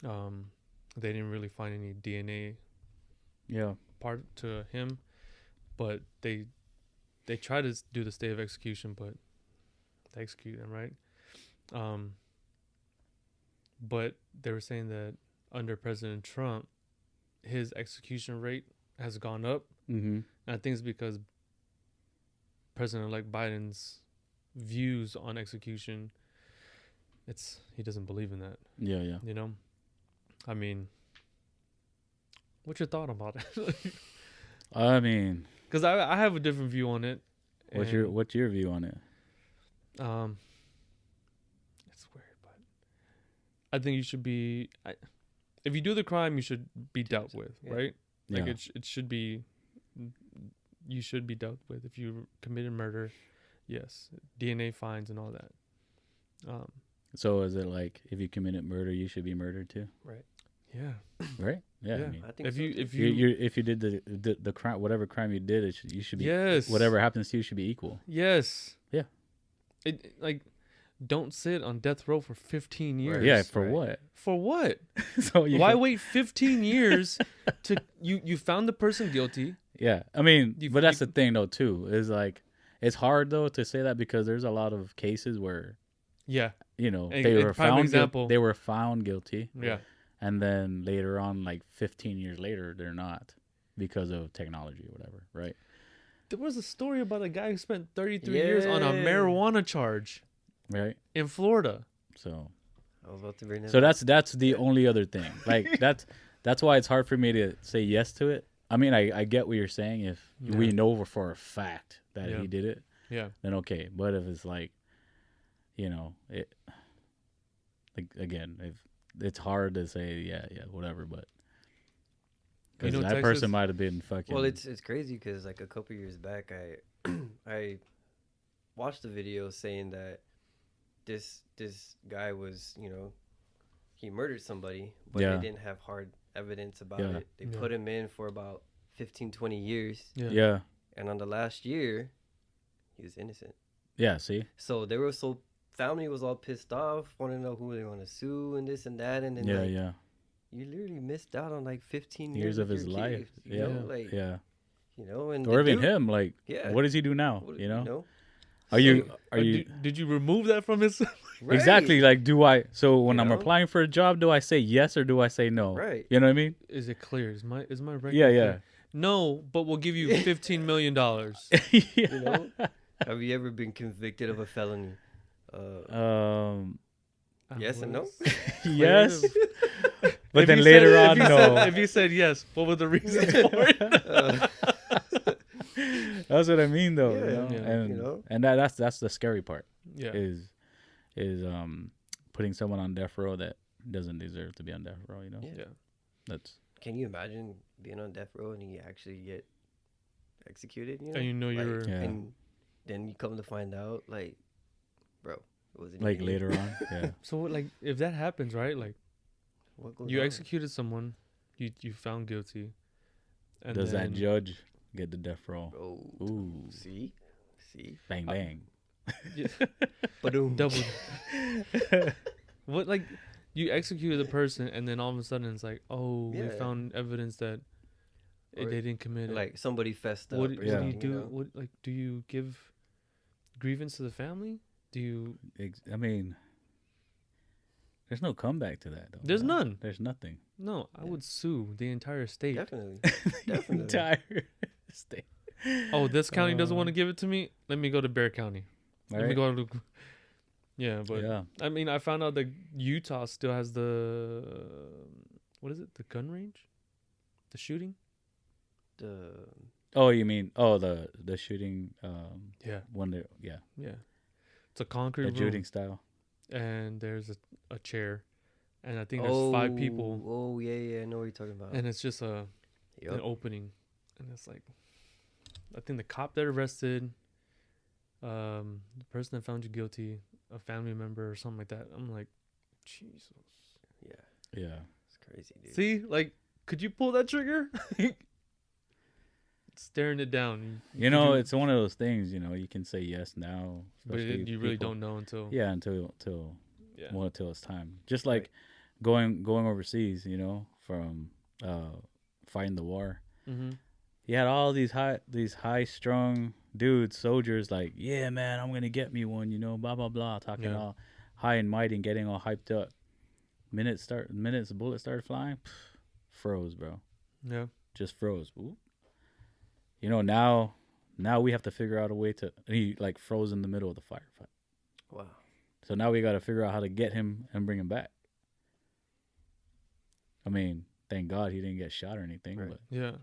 they didn't really find any DNA Yeah. part to him, but they tried to do the stay of execution, but they executed him, right? But they were saying that under President Trump, his execution rate has gone up, Mm-hmm. and I think it's because President-elect Biden's views on execution, he doesn't believe in that, Yeah, yeah. you know? I mean, what's your thought about it? I mean, Because I have a different view on it. what's and, your view on it? It's weird, but I think you should be. If you do the crime, you should be dealt with, Yeah. right? Like Yeah. it should be. You should be dealt with if you committed murder. Yes, DNA fines and all that. So is it like if you committed murder, you should be murdered too, Yeah. right? Yeah. I Yeah. mean, I think If so you too. if you you if you did the crime, whatever crime you did, you should be. yes Whatever happens to you should be equal. yes Yeah. It like don't sit on death row for 15 years. Yeah. For right. what? For what? So you Why wait 15 years to you found the person guilty? Yeah, I mean, You- but that's you- the thing though too. Is like it's hard though to say that because there's a lot of cases where Yeah. they A were prime found example. they were found guilty, Yeah. and then later on, like 15 years later, they're not because of technology or whatever, right? There was a story about a guy who spent 33 years on a marijuana charge Right. in Florida. So I was about to bring that so up. that's the only other thing. Like that's why it's hard for me to say yes to it. I mean, I get what you're saying. If we know for a fact that he did it, then okay. But if it's like, you know, it like again, if it's hard to say whatever, but because You know, that Texas- person might have been fucking. Well, it's crazy because like a couple years back, I watched a video saying that this guy was, you know, he murdered somebody, but they didn't have hard evidence about it. They put him in for about 15, 20 years, yeah. and on the last year, he was innocent. Yeah, see? So they were family was all pissed off, want to know who they want to sue and this and that, and then like, you literally missed out on like 15 years of his your life. kids, you know? Like, you know, and or the even dude- him, like, what does he do now? what- You know? know? Are you Did you remove that from his? Right. exactly like do I? So when You I'm know? applying for a job, do I say yes or do I say no? Right. You know what I mean? Is it clear? Is my record? Yeah, clear? No, but we'll give you $15 million. You know? Have you ever been convicted of a felony? Yes and no? Yes. If But then you later said- on, if you no. said- if you said yes, what were the reasons for it? That's what I mean, though. Yeah, you know? yeah, And you know? and that's the scary part. Yeah. Is putting someone on death row that doesn't deserve to be on death row. You know. Yeah. That's Can you imagine being on death row and you actually get executed? You know? And you know Like, you're. Yeah. And then you come to find out, like, bro, it wasn't like you. later on. Yeah. So like, if that happens, right? Like, What goes you on? executed someone, you found guilty, and Does that then- judge get the death row? Oh, Ooh. see? Bang bang. Ba-doom. double? What, like, you executed the person, and then all of a sudden it's like, oh, we Yeah. found evidence that Or, they didn't commit it. Like somebody fessed up. What or do you something, do? know? What, like, do you give grievance to the family? Do you? I mean, there's no comeback to that. Though. There's No. none. There's nothing. No, I would sue the entire state. Definitely. The Definitely. entire state. Oh, this county doesn't want to give it to me. Let me go to Bear County. Let me Right? go to. Yeah, but Yeah. I mean, I found out that Utah still has the what is it? The gun range, the shooting. The Oh, you mean the shooting? Yeah, When they yeah, yeah. It's a concrete the room, shooting style. and there's a chair, and I think there's 5 people, Oh yeah, I know what you're talking about. and it's just an Yup. opening, and it's like, I think the cop that arrested, the person that found you guilty, a family member or something like that. I'm like, Jesus. Yeah, Yeah. it's crazy, dude. See, like, could you pull that trigger? Staring it down. You know, it's one of those things. You know, you can say yes now, but especially you really people- don't know until. Yeah, until Yeah. well, until it's time. Just like going overseas. You know, from fighting the war. Mm-hmm. He had all these high strung dudes, soldiers, like, yeah, man, I'm gonna get me one, you know, blah blah blah, talking all high and mighty and getting all hyped up. Minutes the bullet started flying, froze, bro. Yeah. Just froze. Ooh. You know, now we have to figure out a way to. He like froze in the middle of the firefight. Wow. So now we got to figure out how to get him and bring him back. I mean, thank God he didn't get shot or anything, Right. but Yeah.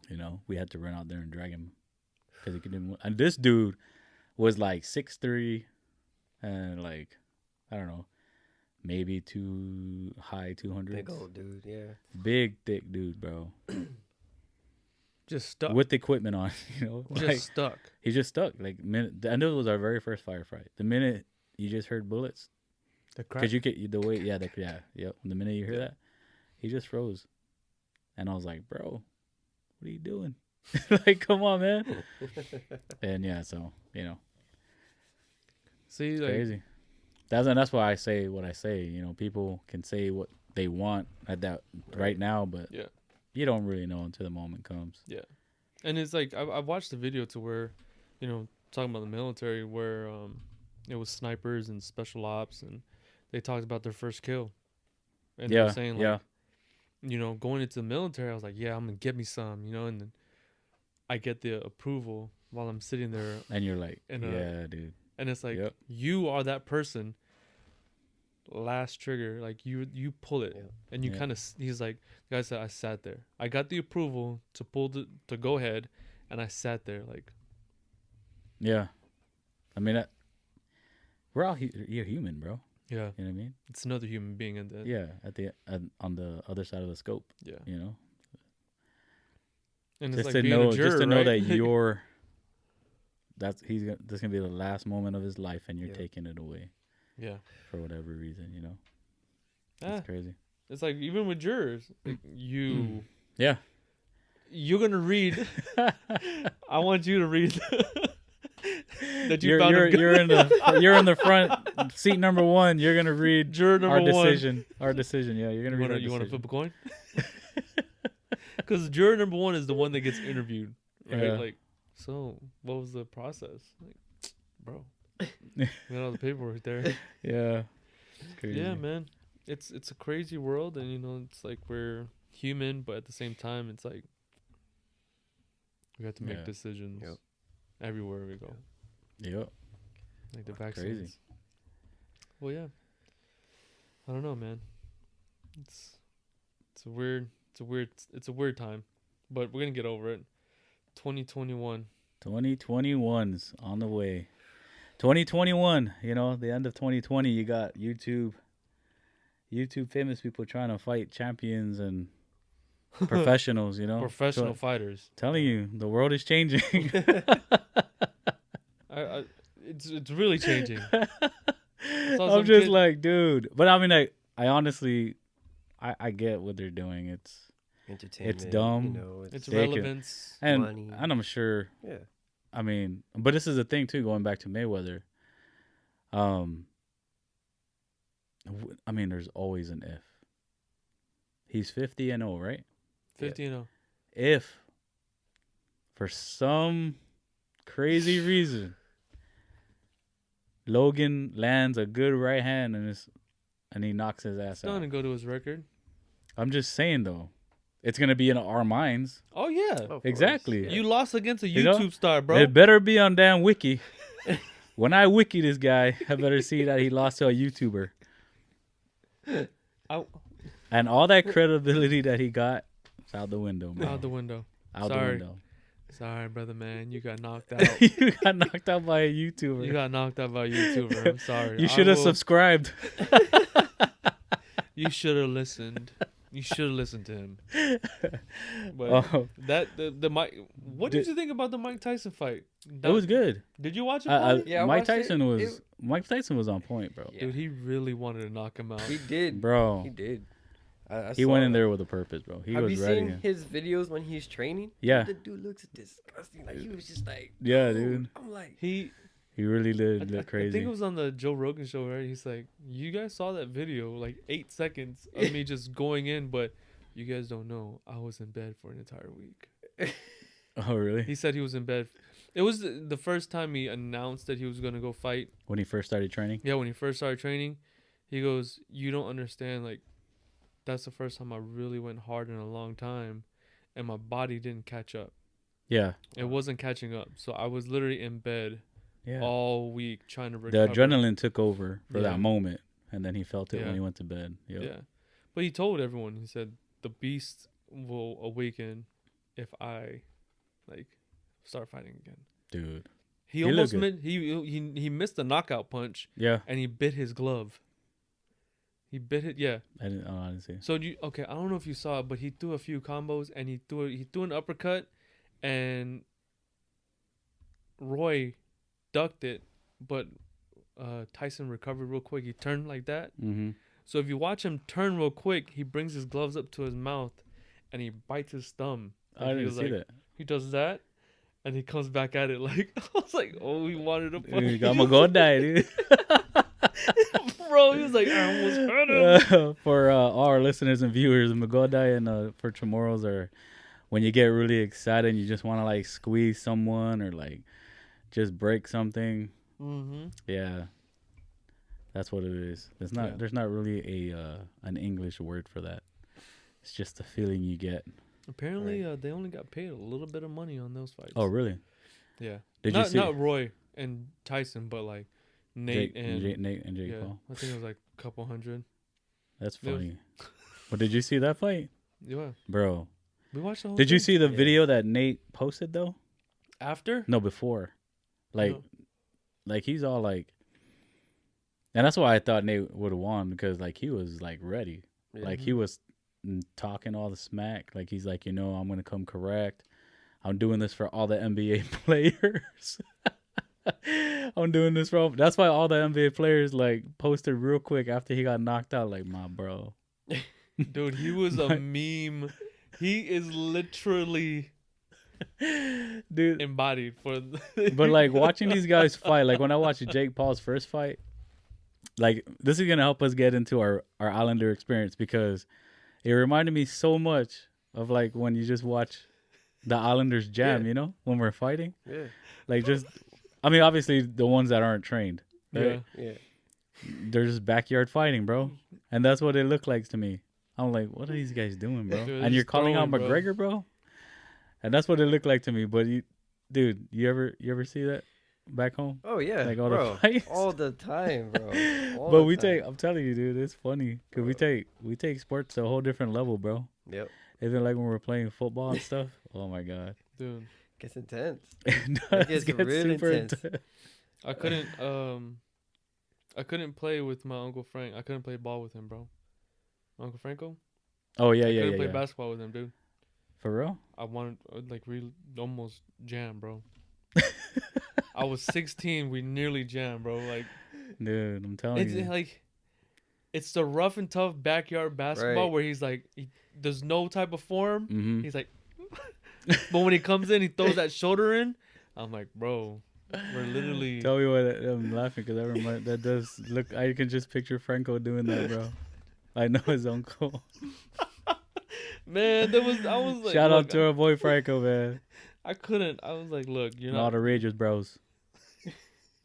you know, we had to run out there and drag him because he couldn't. And this dude was like 6'3", and like, I don't know, maybe too high 200s. Big old dude, yeah. Big thick dude, bro, Just stuck. with equipment on. You know, just like, stuck. he just stuck. Like I know it was our very first firefight. The minute you just heard bullets, The crack. because you get the way, yep. The minute you hear that, he just froze, and I was like, bro, what are you doing? Like, come on, man. And yeah, so you know, See, it's like, crazy. That's why I say what I say. You know, people can say what they want at that right now, but yeah. you don't really know until the moment comes. Yeah. And it's like, I've watched the video to where, you know, talking about the military, where it was snipers and special ops, and they talked about their first kill. And they were saying, like, you know, going into the military, I was like, yeah, I'm going to get me some, you know, and then I get the approval while I'm sitting there, And you're like, And, yeah, dude. and it's like Yep. you are that person. Last trigger, like you pull it, Yeah. and you Yeah. kind of. He's like, the guy said, I sat there. I got the approval to go ahead, and I sat there like. Yeah. I mean, we're all you're human, bro. Yeah, You know what I mean? it's another human being in the. Yeah, on the other side of the scope, Yeah, you know. and Just it's to like being know, a juror, just to know right? that you're. This gonna be the last moment of his life, and you're Yeah. taking it away Yeah, for whatever reason, you know. Ah, It's crazy. it's like even with jurors, like, Yeah. you're gonna read. I want you to read. That you You're found him good. you're in the front seat number 1. You're gonna read Juror number our one. decision. Our decision. Yeah, you're gonna read our You want to decision. flip a coin? Because juror number 1 is the one that gets interviewed, right? Yeah. Like, so what was the process? Like, bro, we got all the paperwork there. Yeah. It's crazy. Yeah, man, it's a crazy world, and it's like we're human, but at the same time, it's like we have to make Yeah. decisions Yep. everywhere we go, Yep. like the Crazy. vaccines. Well, yeah, I don't know, man. It's a weird time, but we're gonna get over it. 2021. 2021's on the way. 2021, the end of 2020, you got YouTube famous people trying to fight champions and professionals, Professional So, fighters. telling you, the world is changing. It's really changing. Saw I'm some just kid- like, dude. But I mean, I honestly, I get what they're doing. It's Entertainment. dumb. It's They could- relevance. and Money. and I'm sure. Yeah. I mean, but this is the thing too. Going back to Mayweather, I mean, there's always an if. He's 50-0, right? 50-0. If for some crazy reason Logan lands a good right hand and he knocks his ass It's not out. gonna go to his record. I'm just saying though, it's gonna be in our minds. Oh yeah. Of course. Exactly. Yeah. You lost against a You know, YouTube star, bro. It better be on damn wiki. When I wiki this guy, I better see that he lost to a YouTuber. Out And all that credibility that he got is out the window, man. the window. Out Sorry. the window. Sorry, brother, man. You got knocked out. You got knocked out by a YouTuber. You got knocked out by a YouTuber. I'm sorry. You I should have will- subscribed. You should have listened. You should have listened to him. But Oh, the Mike. What did you think about the Mike Tyson fight? it was good. Did you watch it? Paulie? Yeah, I Mike watched it. Mike Tyson was on point, bro. Yeah. Dude, he really wanted to knock him out. He did. Bro, He did. I he saw went in that. there with a purpose, bro. He Have was you ready. seen his videos when he's training? Yeah. The dude looks disgusting. Like he was just like, Yeah, dude. I'm like, He He really did I look think crazy. it was on the Joe Rogan show, right? He's like, you guys saw that video, like 8 seconds of me just going in, but you guys don't know I was in bed for an entire week. Oh, really? He said he was in bed. It was the first time he announced that he was going to go fight. When he first started training? Yeah, when he first started training, he goes, you don't understand, like, that's the first time I really went hard in a long time, and my body didn't catch up. Yeah. It wasn't catching up. So I was literally in bed Yeah. all week trying to The recover. adrenaline took over for Yeah. that moment, and then he felt it Yeah. when he went to bed. Yep. Yeah. But he told everyone, he said, the beast will awaken if I, like, start fighting again. Dude. He He almost looked he missed the knockout punch, Yeah. and he bit his glove. He bit it, yeah. I didn't see. So I don't know if you saw it, but he threw a few combos, and he threw an uppercut, and Roy ducked it, but Tyson recovered real quick. He turned like that. Mm-hmm. So if you watch him turn real quick, he brings his gloves up to his mouth, and he bites his thumb. I He didn't was see like- that. He does that, and he comes back at it like I was like, oh, he wanted to punch. Dude, I'm gonna die, dude. Bro, he was like, I almost hurt him. For all our listeners and viewers, Magodai and for Chamorros are when you get really excited and you just want to like squeeze someone or like just break something. Mm-hmm. Yeah, that's what it is. There's not Yeah. there's not really an English word for that. It's just the feeling you get. Apparently, they only got paid a little bit of money on those fights. Oh, really? Yeah. Did you see not Roy and Tyson, but like Nate Nate and Jake yeah, Paul? I think it was like a couple hundred. That's Yeah. funny. But did you see that fight, Yeah. bro? We watched the whole Did you thing. see the Yeah. video that Nate posted though? After? No, before. Like, No. like he's all like, and that's why I thought Nate would have won because like he was like ready, Yeah. like he was talking all the smack. Like he's like, I'm gonna come correct. I'm doing this for all the NBA players. I'm doing this for. That's why all the NBA players like posted real quick after he got knocked out. Like, my bro, Dude, he was a meme. He is literally dude. embodied for. But like watching these guys fight, like when I watched Jake Paul's first fight, like this is gonna help us get into our Islander experience because it reminded me so much of like when you just watch the Islanders jam, Yeah. when we're fighting. Yeah. Like just, I mean, obviously the ones that aren't trained, right? Yeah. Yeah. They're just backyard fighting, bro, and that's what it looked like to me. I'm like, what are these guys doing, bro? Dude, And you're just calling out throwing, bro. McGregor, bro, and that's what it looked like to me. But dude, you ever see that back home? Oh yeah, Like all the bro, fights? all the time, bro. All But the we time. I'm telling you, dude, it's funny because we take sports to a whole different level, bro. Yep, Even like when we're playing football and stuff. Oh my god, Dude, gets intense. It gets real intense. I couldn't play with my Uncle Frank. I couldn't play ball with him, bro. Uncle Franco? Oh yeah, I yeah, couldn't yeah, play yeah. basketball with him, dude. For real? I wanted like really almost jam, bro. I was 16. We nearly jammed, bro. Like, Dude, I'm telling it's you. like, it's the rough and tough backyard basketball Right. where he's like, there's no type of form. Mm-hmm. He's like, but when he comes in, he throws that shoulder in. I'm like, bro, we're literally. Tell me what I'm laughing because that does look. I can just picture Franco doing that, bro. I know his uncle. Man, I was like, Shout out look, to our boy Franco, man. I couldn't. I was like, look, you're And all not. the Ragers bros.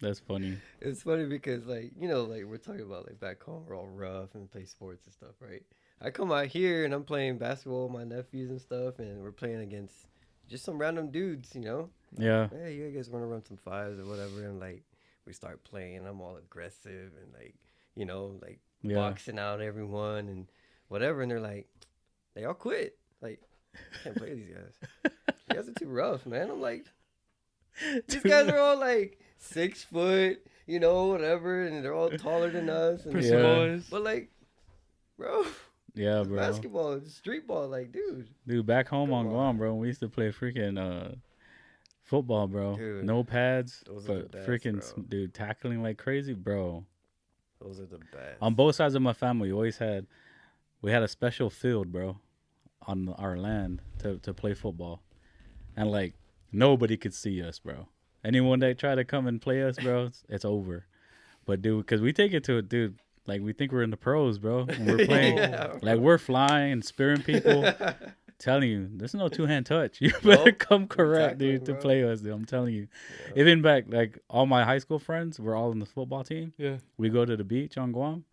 That's funny. It's funny because like like we're talking about like back home we're all rough and play sports and stuff, right? I come out here and I'm playing basketball with my nephews and stuff, and we're playing against just some random dudes, Yeah. Hey, you guys want to run some fives or whatever, and like we start playing. I'm all aggressive and like Yeah. boxing out everyone and whatever, and they're like, they all quit. Like, can't play these guys. You guys are too rough, man. I'm like, these guys are all like 6 foot, whatever, and they're all taller than us. And Prissy Yeah. boys. But like, bro, Yeah, bro. basketball, it's street ball, like, dude. Dude, back home on Come Guam, on. bro, we used to play freaking football, bro. Dude, No pads, those are the but best, freaking bro. dude tackling like crazy, bro. Those are the best. On both sides of my family, we had a special field, bro, on our land to play football, and like nobody could see us, bro. Anyone that try to come and play us, bro, it's over. But dude, because we take it to it, dude. Like we think we're in the pros, bro. When we're playing, Yeah, like we're flying and spearing people. Telling you, there's no 2-hand touch. You better Nope. come correct, Exactly, dude, to bro. play us, dude. I'm telling you. Yeah. Even back, like all my high school friends, we're all in the football team. Yeah. We go to the beach on Guam.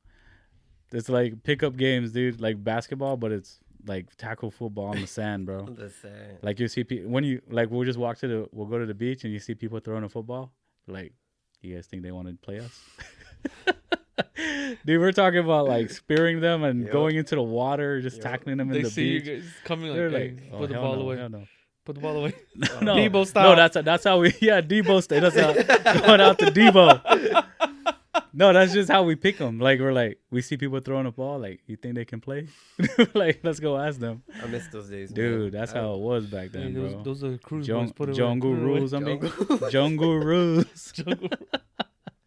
It's like pickup games, dude. Like basketball, but it's like tackle football on the sand, bro. The sand. Like you see people when you like we'll just we'll go to the beach and you see people throwing a football. Like, you guys think they want to play us? Dude, we're talking about like spearing them and Yep. going into the water, just Yep. tackling them in They the see beach. you guys coming like, They're hey, like, put the hell ball no, away. hell no. Put the ball away. No, Debo style. No, that's how we Debo style. That's how going out to Debo. No, that's just how we pick them. Like we're like we see people throwing a ball. Like, you think they can play? Like, let's go ask them, I miss those days, dude. man. That's how it was back Hey, then, bro. those are cruise boys. Jung- Put it away. Jungle Put it away. rules. I mean, Jungle. jungle rules.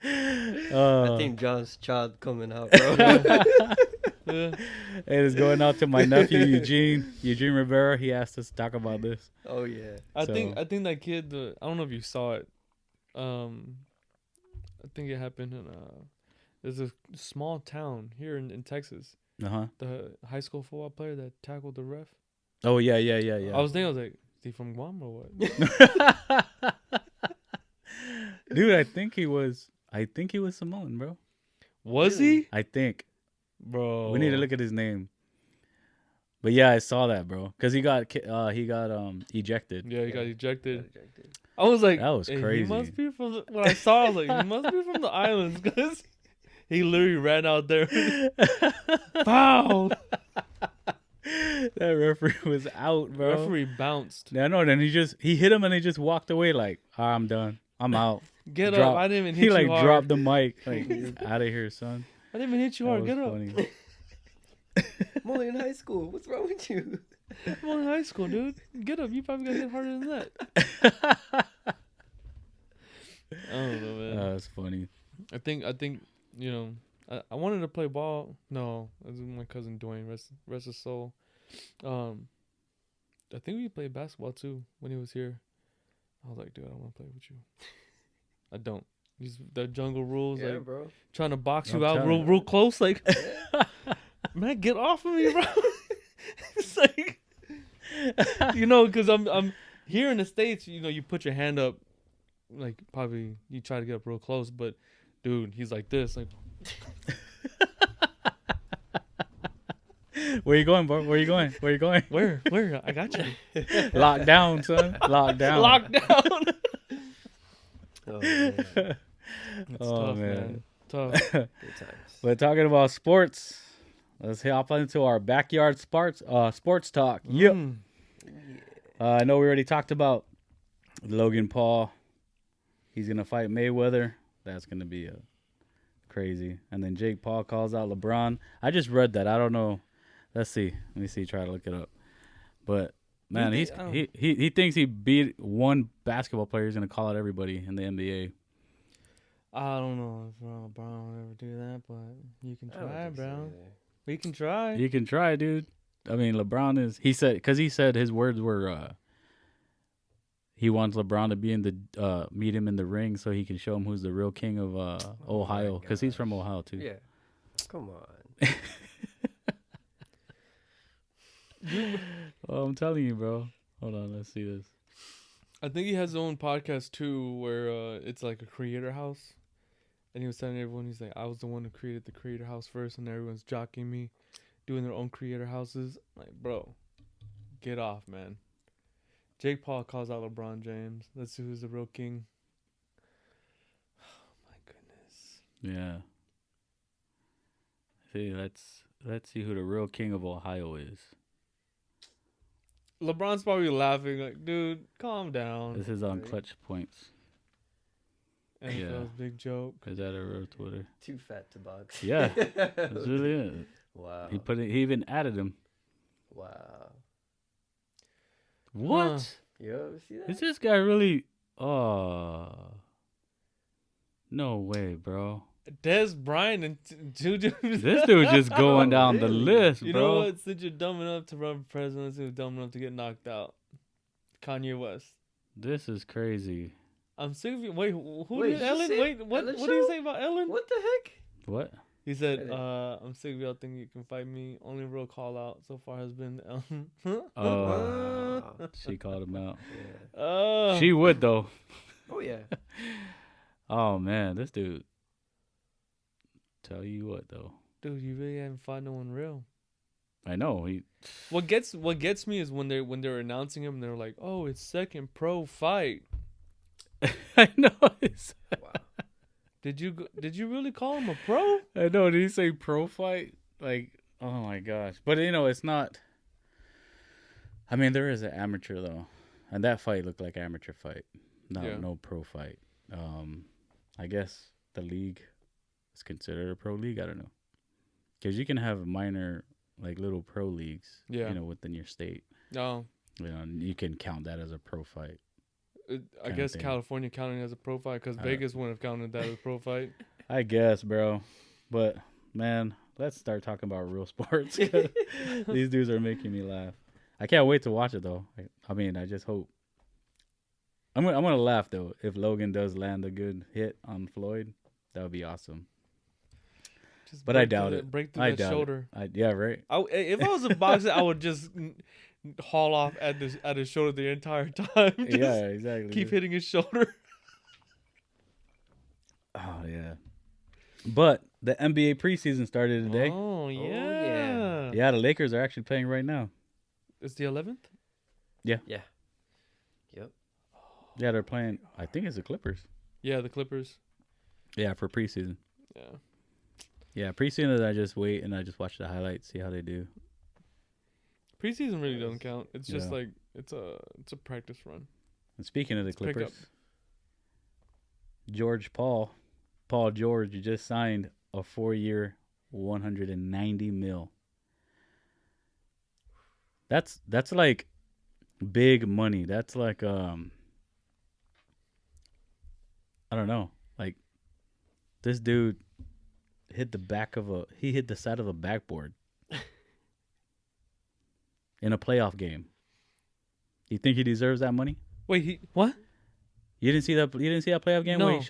I think John's child coming out, bro. Yeah. It is going out to my nephew Eugene Rivera. He asked us to talk about this. Oh yeah. I So- think that kid. I don't know if you saw it. I think it happened in there's a small town here in Texas. Uh-huh. The high school football player that tackled the ref. Oh yeah. I was like, is he from Guam or what? Dude, I think he was Samoan, bro. Was he? I think. Bro. We need to look at his name. But yeah, I saw that, bro. Because he got ejected. Yeah, he got ejected. Ejected. I was like, That was "Hey, crazy. He must be from when I saw, I was like, he must be from the islands because he literally ran out there. Pow! That referee was out, bro. Referee bounced. Yeah, no. Then he hit him and he just walked away like, I'm done. I'm out. Get up! I didn't even hit He you like hard. dropped the mic. Like, out of here, son. I didn't even hit you That hard. was Get up! funny. I'm only in high school. What's wrong with you? I'm only in high school, dude. Get up! You probably got hit harder than that. I don't know, man. That's funny. I think you know. I wanted to play ball. No, it was my cousin Dwayne. Rest his soul. I think we played basketball too when he was here. I was like, dude, I don't want to play with you. I don't. The jungle rules, Yeah, like bro. trying to box I'm you out telling real close, like, man, get off of me, bro. It's like, because I'm here in the States. You put your hand up, like probably you try to get up real close, but dude, he's like this, like. Where you going, bro? Where you going? Where? I got you. Lock down, son. Lock down. Lockdown. Oh man. It's Oh, tough, man. Tough. Good times. But talking about sports, let's hop into our backyard sports talk. Yep. Mm. I know we already talked about Logan Paul. He's gonna fight Mayweather. That's gonna be crazy. And then Jake Paul calls out LeBron. I just read that. I don't know. Let's see. Let me see. Try to look it up. But man, he thinks he beat one basketball player. He's gonna call out everybody in the NBA. I don't know if LeBron will ever do that, but you can I don't try, think so bro. either. We can try. You can try, dude. I mean, LeBron is. He said his words were. He wants LeBron to be in the meet him in the ring so he can show him who's the real king of Ohio, because he's from Ohio too. Yeah. Come on. Oh, I'm telling you, bro. Hold on, let's see this. I think he has his own podcast too, where it's like a creator house, and he was telling everyone, he's like, I was the one who created the creator house first, and everyone's jockeying me, doing their own creator houses. Like, bro, get off, man. Jake Paul calls out LeBron James. Let's see who's the real king. Oh my goodness. Yeah. See, let's see who the real king of Ohio is. LeBron's probably laughing like, dude, calm down. This is on Clutch Points. NFL's big joke. Is that a real Twitter? Too fat to box. Yeah, that's really it. Wow. He even added him. Wow. What? Huh. You ever see that? Is this guy really? Oh, no way, bro. Des Bryant and two dudes. This dude just going down the list, You bro. know what? Since you're dumb enough to run for president, you're dumb enough to get knocked out. Kanye West. This is crazy. I'm sick of you. Wait, who Wait, did you Ellen? say Wait, what? Ellen What do you show? say about Ellen? What the heck? What? He said, "I'm sick of y'all thinking you can fight me. Only real call out so far has been Ellen." She called him out. Yeah. She would though. Oh yeah. Oh man, this dude. Tell you what though. Dude, you really haven't fought no one real. I know he. What gets me is when they're announcing him, they're like, "Oh, it's second pro fight." I know. Wow. Did you really call him a pro? I know. Did he say pro fight? Like, oh my gosh! But it's not. I mean, there is an amateur though, and that fight looked like amateur fight, no pro fight. I guess the league is considered a pro league. I don't know, because you can have minor, like little pro leagues, within your state. No, you can count that as a pro fight. I guess California counting as a pro fight because Vegas wouldn't have counted that as a pro fight. I guess, bro. But man, let's start talking about real sports. These dudes are making me laugh. I can't wait to watch it though. I mean, I just hope. I'm gonna laugh though if Logan does land a good hit on Floyd. That would be awesome. But I doubt it. Break through that shoulder. Yeah, right. If I was a boxer, I would just haul off at his shoulder the entire time. Yeah, exactly. Keep hitting his shoulder. Oh yeah. But The NBA preseason started today. Oh yeah. yeah. Yeah, the Lakers are actually playing right now. It's the 11th. Yeah. Yep. Yeah, they're playing. I think it's the Clippers. Yeah, the Clippers. Yeah, for preseason. Yeah. Yeah, preseason I just wait and I just watch the highlights, see how they do. Preseason really doesn't count. It's just Yeah. like it's a practice run. And speaking of the pick Clippers, up. Paul George just signed a 4-year, $190 million. That's like big money. That's like I don't know. Like this dude hit the side of a backboard in a playoff game. You think he deserves that money? Wait, what? You didn't see that playoff game where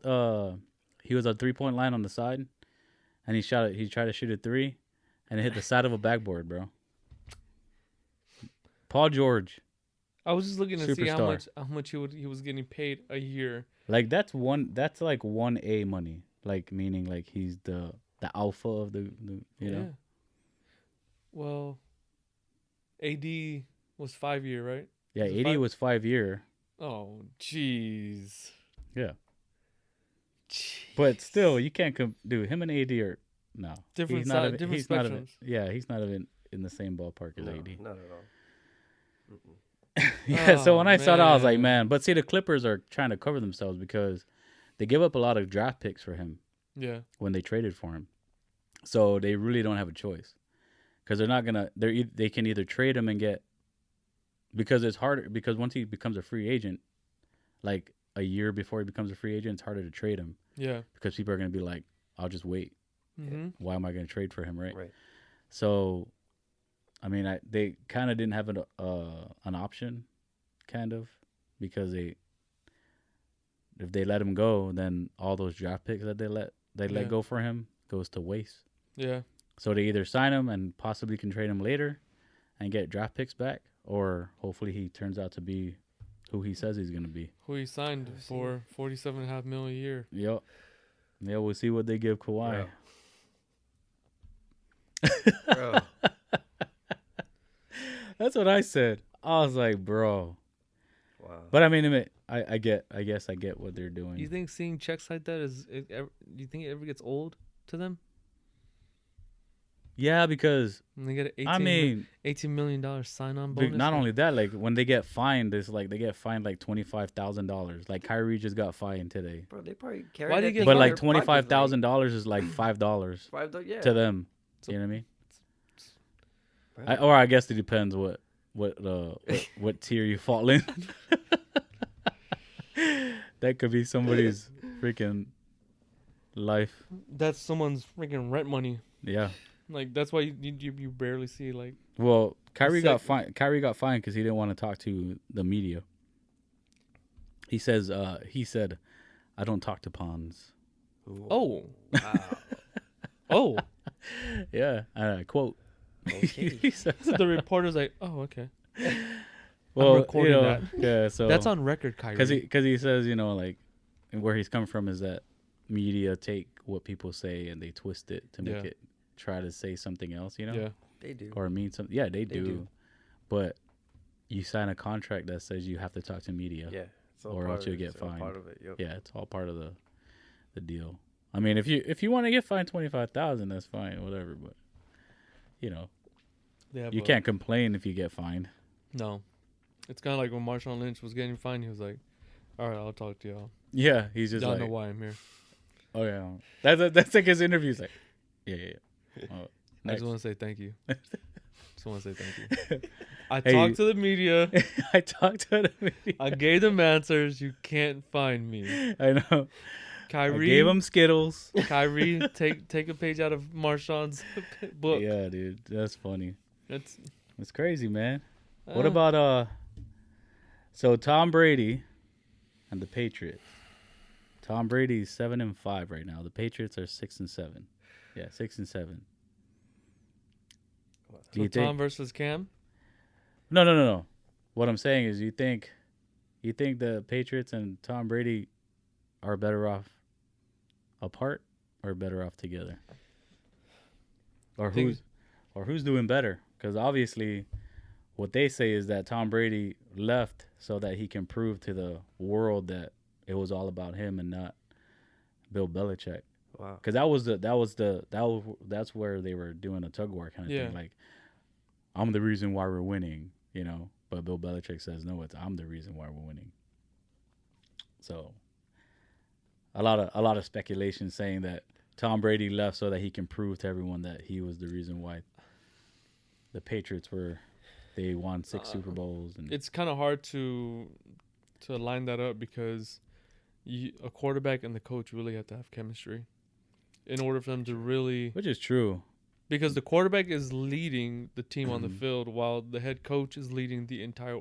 No. he was a 3-point line on the side and he tried to shoot a 3 and it hit the side of a backboard, bro. Paul George. I was just looking to see how Superstar. much he was getting paid a year. Like that's like 1A money. Like meaning like he's the alpha of the you know. Well, AD was 5-year, right? Yeah, Was it 80 5? was 5-year. Oh, jeez. Yeah. But still, you can't do him and AD are no. Different He's not side, even- different he's not even- spectrums. Yeah, he's not even in the same ballpark as No, AD. not at all. Mm-mm. Yeah, so Oh, when I saw that, I was like, man. man. But see, the Clippers are trying to cover themselves because they give up a lot of draft picks for him Yeah. when they traded for him. So they really don't have a choice because they're not gonna. They can either trade him and get because it's harder because once he becomes a free agent, like a year before he becomes a free agent, it's harder to trade him Yeah. because people are gonna be like, I'll just wait. Mm-hmm. Why am I gonna trade for him, right? Right. So, I mean, they kind of didn't have an option, kind of, because if they let him go, then all those draft picks that they let Yeah. go for him goes to waste. Yeah. So they either sign him and possibly can trade him later, and get draft picks back, or hopefully he turns out to be who he says he's gonna be. Who he signed for $47.5 million a year. Yep. Yeah, we'll see what they give Kawhi. Bro. That's what I said. I was like, bro. Wow. But I mean, I guess I get what they're doing. You think seeing checks like that do you think it ever gets old to them? Yeah, because When they get an $18 million sign-on bonus. not only that, like when they get fined, it's like they get fined like $25,000. Like Kyrie just got fined today, Bro, they probably carry Why do that you get thing but in like their pockets, $25,000 is like $5 $5, yeah. to them. So- You know what I mean? Right. Or I guess it depends what tier you fall in. That could be somebody's freaking life. That's someone's freaking rent money. Yeah. Like that's why you barely see like. Well, Kyrie got Sick. fined. Kyrie got fined because he didn't want to talk to the media. He said, "I don't talk to pawns." Oh. Wow. Oh. Yeah, I quote. Okay. He said, So the reporter's like, oh, okay. well, recording that. Yeah, so That's on record, Kyrie. because he says, like where he's coming from is that media take what people say and they twist it to make Yeah. it try to say something else, Yeah. They do. or mean something. Yeah, they do. do. But you sign a contract that says you have to talk to media. Yeah. It's all Or part else of you'll it. get It's all fined. part of it. Yep. Yeah, it's all part of the deal. I mean, if you want to get fined $25,000, that's fine, whatever. But They have you can't complain if you get fined. No. It's kind of like when Marshawn Lynch was getting fined. He was like, all right, I'll talk to y'all. Yeah, he's just Y'all like, know why I'm here. oh yeah, that's like his interview. He's like, yeah. Oh, I next. just want to say thank you. Just want to say thank you. I Hey, talked to the media. I talked to the media. I gave them answers. You can't find me. I know. Kyrie, I gave him Skittles. Kyrie, take a page out of Marshawn's book. Yeah, dude, that's funny. It's It's crazy, man. What about so Tom Brady and the Patriots? Tom Brady's 7-5 right now. The Patriots are 6-7. Yeah, 6-7. Do you so Tom think? versus Cam? No. What I'm saying is, you think the Patriots and Tom Brady are better off apart are better off together? Or Think- who's doing better? Because obviously, what they say is that Tom Brady left so that he can prove to the world that it was all about him and not Bill Belichick. Wow. Because that's where they were doing a tug war kind of Yeah. thing. Like, I'm the reason why we're winning, you know. But Bill Belichick says no, I'm the reason why we're winning. So, a lot of speculation saying that Tom Brady left so that he can prove to everyone that he was the reason why the Patriots they won 6 Super Bowls. And It's kind of hard to line that up because a quarterback and the coach really have to have chemistry in order for them to really. which is true. Because the quarterback is leading the team on the Mhm. field while the head coach is leading the entire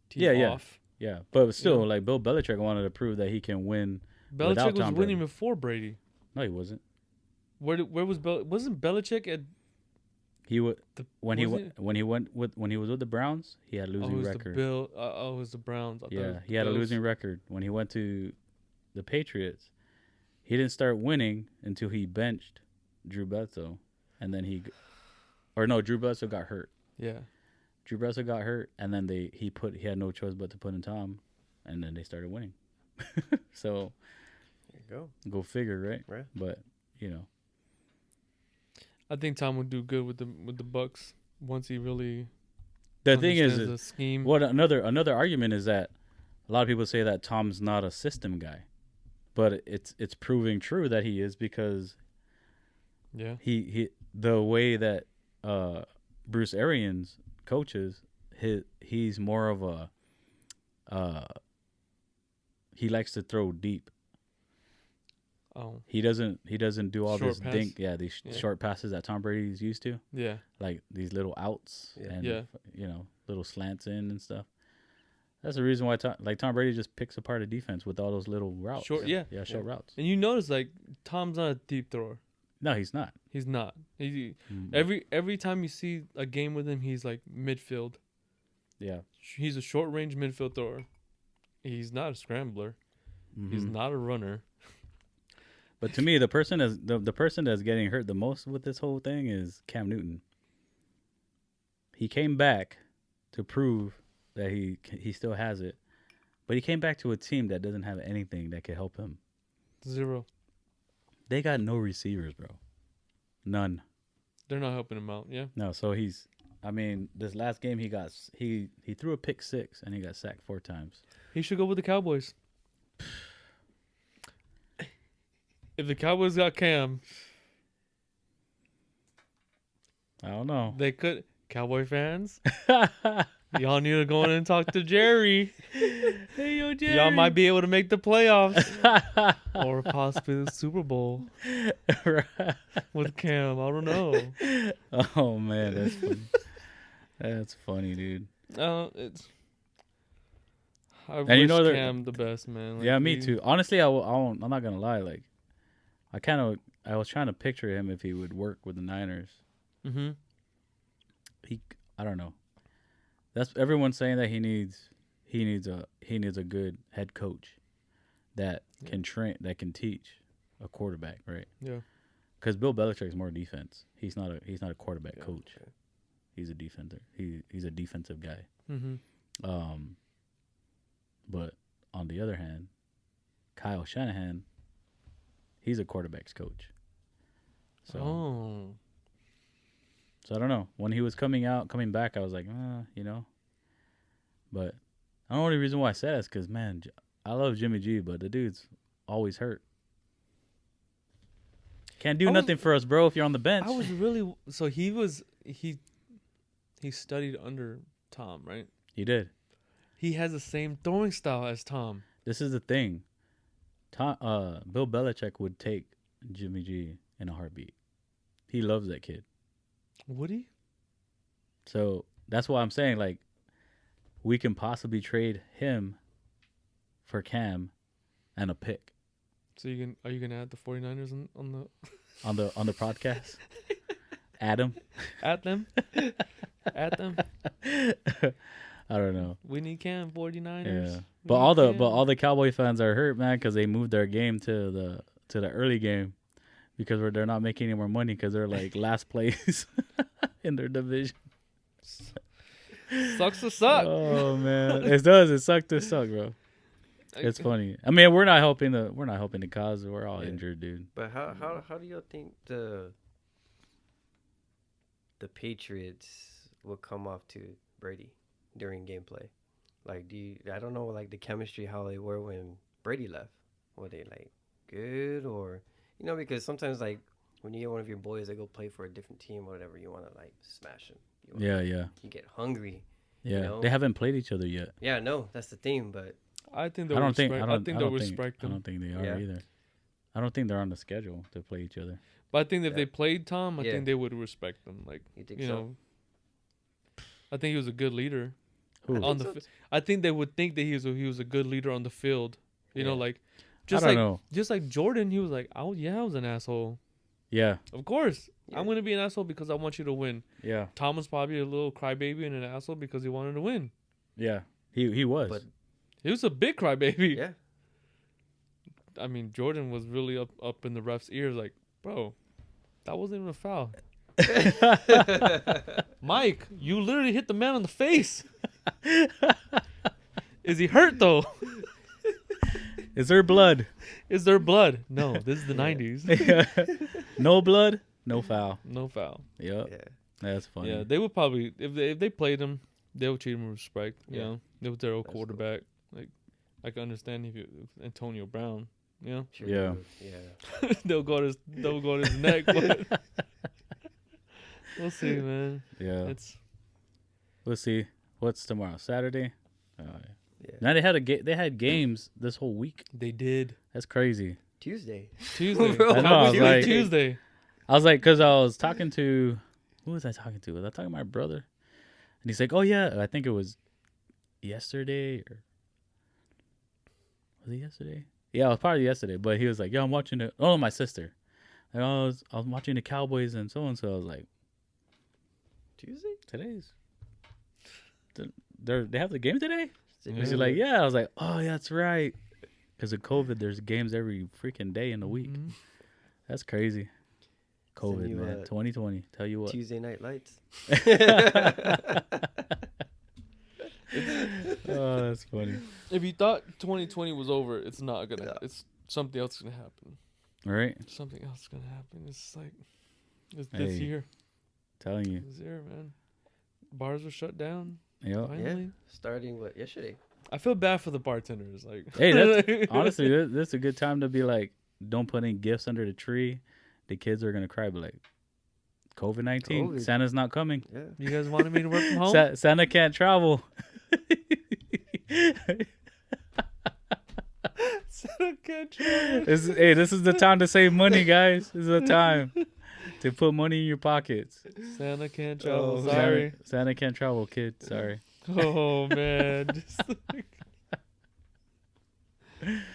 team Yeah. off. Yeah, but still, Yeah. like Bill Belichick wanted to prove that he can win. Belichick Without was Tom winning Brady. before Brady. No, he wasn't. Where was wasn't Belichick at He would the when he wasn't when he was with the Browns, he had a it losing was record. the Bill it was the Browns. I thought it Yeah, was he had a Bills. losing record when he went to the Patriots. He didn't start winning until he benched Drew Bledsoe, and then Drew Bledsoe got hurt. Yeah. Drew Bledsoe got hurt, and then he had no choice but to put in Tom, and then they started winning. So There you go. go figure, right? Right. But you know, I think Tom would do good with the Bucks once he really the thing is, understands the scheme. what another argument is that a lot of people say that Tom's not a system guy, but it's proving true that he is because Yeah. he the way that Bruce Arians coaches, he's more of a he likes to throw deep. Oh. He doesn't do all Short this pass? these Yeah. short passes that Tom Brady's used to, Yeah. like these little outs Yeah. and Yeah. little slants in and stuff. That's the reason why Tom Brady just picks apart a defense with all those little routes. Short. Yeah. short routes. And you notice like Tom's not a deep thrower. No, he's not. He's not. He Mm, every time you see a game with him, he's like midfield. yeah. He's a short range midfield thrower. He's not a scrambler. He's Mhm. not a runner. But to me, the person that's getting hurt the most with this whole thing is Cam Newton. He came back to prove that he still has it, but he came back to a team that doesn't have anything that could help him. 0. They got no receivers, bro. None. They're not helping him out. Yeah. No, so this last game he threw a pick 6 and he got sacked 4 times. He should go with the Cowboys. If the Cowboys got Cam, I don't know. they could. Cowboy fans, y'all need to go in and talk to Jerry. Hey, yo, Jerry. Y'all might be able to make the playoffs or possibly the Super Bowl with Cam. I don't know. Oh man, that's funny. That's funny, dude. It's. I you wish know Cam the best, man. Like, Yeah, me he- too. Honestly, I'm not gonna lie. Like, I was trying to picture him if he would work with the Niners. Mhm. I don't know. That's everyone's saying that he needs a good head coach that can train, that can teach a quarterback, right? Yeah. Because Bill Belichick's more defense. He's not a quarterback coach. Okay. He's a defender. He's a defensive guy. Mhm. But on the other hand, Kyle Shanahan, he's a quarterback's coach. So I don't know. When he was coming back, I was like, But the only reason why I said that is because, man, I love Jimmy G, but the dude's always hurt. Can't do nothing for us, bro, if you're on the bench. I was really so he studied under Tom, right? He did. He has the same throwing style as Tom. This is the thing. Bill Belichick would take Jimmy G in a heartbeat. He loves that kid. Would he? So that's why I'm saying, like, we can possibly trade him for Cam and a pick So are you gonna add the 49ers on the on the podcast. Adam. at them? At them? I don't know. We need Cam 49ers. Yeah, We but need Cam. all the Cowboy fans are hurt, man, because they moved their game to the early game. because they're not making any more money because they're like last place in their division. Sucks to suck. Oh man, it does. It sucks to suck, bro. It's funny. I mean, we're not helping the cause. We're all injured, dude. But how do you think the Patriots will come off to Brady during gameplay? Like, I don't know, like the chemistry, how they were when Brady left. Were they like good, or because sometimes like when you get one of your boys that go play for a different team or whatever, you want to like smash them. You get hungry. Yeah, they haven't played each other yet. Yeah, no, that's the thing. But I think they'll respect them. I don't think they are either. I don't think they're on the schedule to play each other. But I think if they played Tom, I think they would respect them. Like, you think so? I think he was a good leader. Who? I think they would think that he was a good leader on the field. You know, like I don't know. Just like Jordan, he was like, I was an asshole. Yeah. Of course. Yeah. I'm gonna be an asshole because I want you to win. Yeah. Tom was probably a little crybaby and an asshole because he wanted to win. Yeah. He was. But he was a big crybaby. Yeah. I mean, Jordan was really up in the ref's ears, like, bro, that wasn't even a foul. Mike, you literally hit the man on the face. Is he hurt though? Is there blood? Is there blood? No, this is the 90s. No blood, no foul. No foul. Yep. Yeah. That's funny. Yeah, they would probably if they played him, they would treat him with respect. You know, they were their old quarterback. Cool. Like, I can understand if Antonio Brown. You know. Sure, yeah. Yeah. they'll go to his neck. But we'll see, man. Yeah. We'll see. What's tomorrow? Saturday. Yeah. Now they had games this whole week. They did. That's crazy. Tuesday. Bro, I know. I was like, Tuesday. I was like, because I was talking to, who was I talking to? Was I talking to my brother? And he's like, oh yeah, I think it was yesterday, or was it yesterday? Yeah, it was probably yesterday. But he was like, yeah, I'm watching it. Oh, my sister. Like, I was watching the Cowboys and so and so. I was like, Tuesday? Today's. They have the game today? Yeah. He's like, yeah. I was like, oh, yeah, that's right. Because of COVID, there's games every freaking day in the week. Mm-hmm. That's crazy. COVID, man. 2020. Tell you what. Tuesday Night Lights. Oh, that's funny. If you thought 2020 was over, it's not gonna. Yeah. It's something else is gonna happen. All right. Something else is gonna happen. It's like this year. Telling you. This year, man. Bars were shut down. Yep. Yeah. Starting yesterday. I feel bad for the bartenders. Like, hey, that's, honestly, that's a good time to be like, don't put any gifts under the tree. The kids are gonna cry, but like, COVID-19, Santa's not coming. Yeah. You guys wanted me to work from home? Santa can't travel. Santa can't travel. This is the time to save money, guys. This is the time to put money in your pockets. Santa can't travel. Sorry. Santa can't travel, kid. Sorry. Oh man.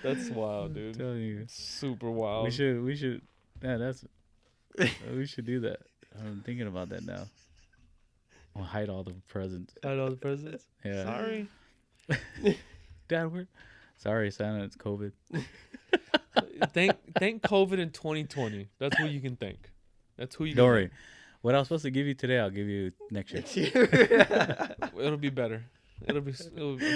That's wild, dude. I'm telling you. It's super wild. We should. Yeah, we should do that. I'm thinking about that now. We'll hide all the presents. Hide all the presents? Yeah. Sorry. Dad, sorry, Santa, it's COVID. Thank COVID in 2020. That's who you can thank. That's who you Don't worry. What I was supposed to give you today, I'll give you next year. It'll be better. I'm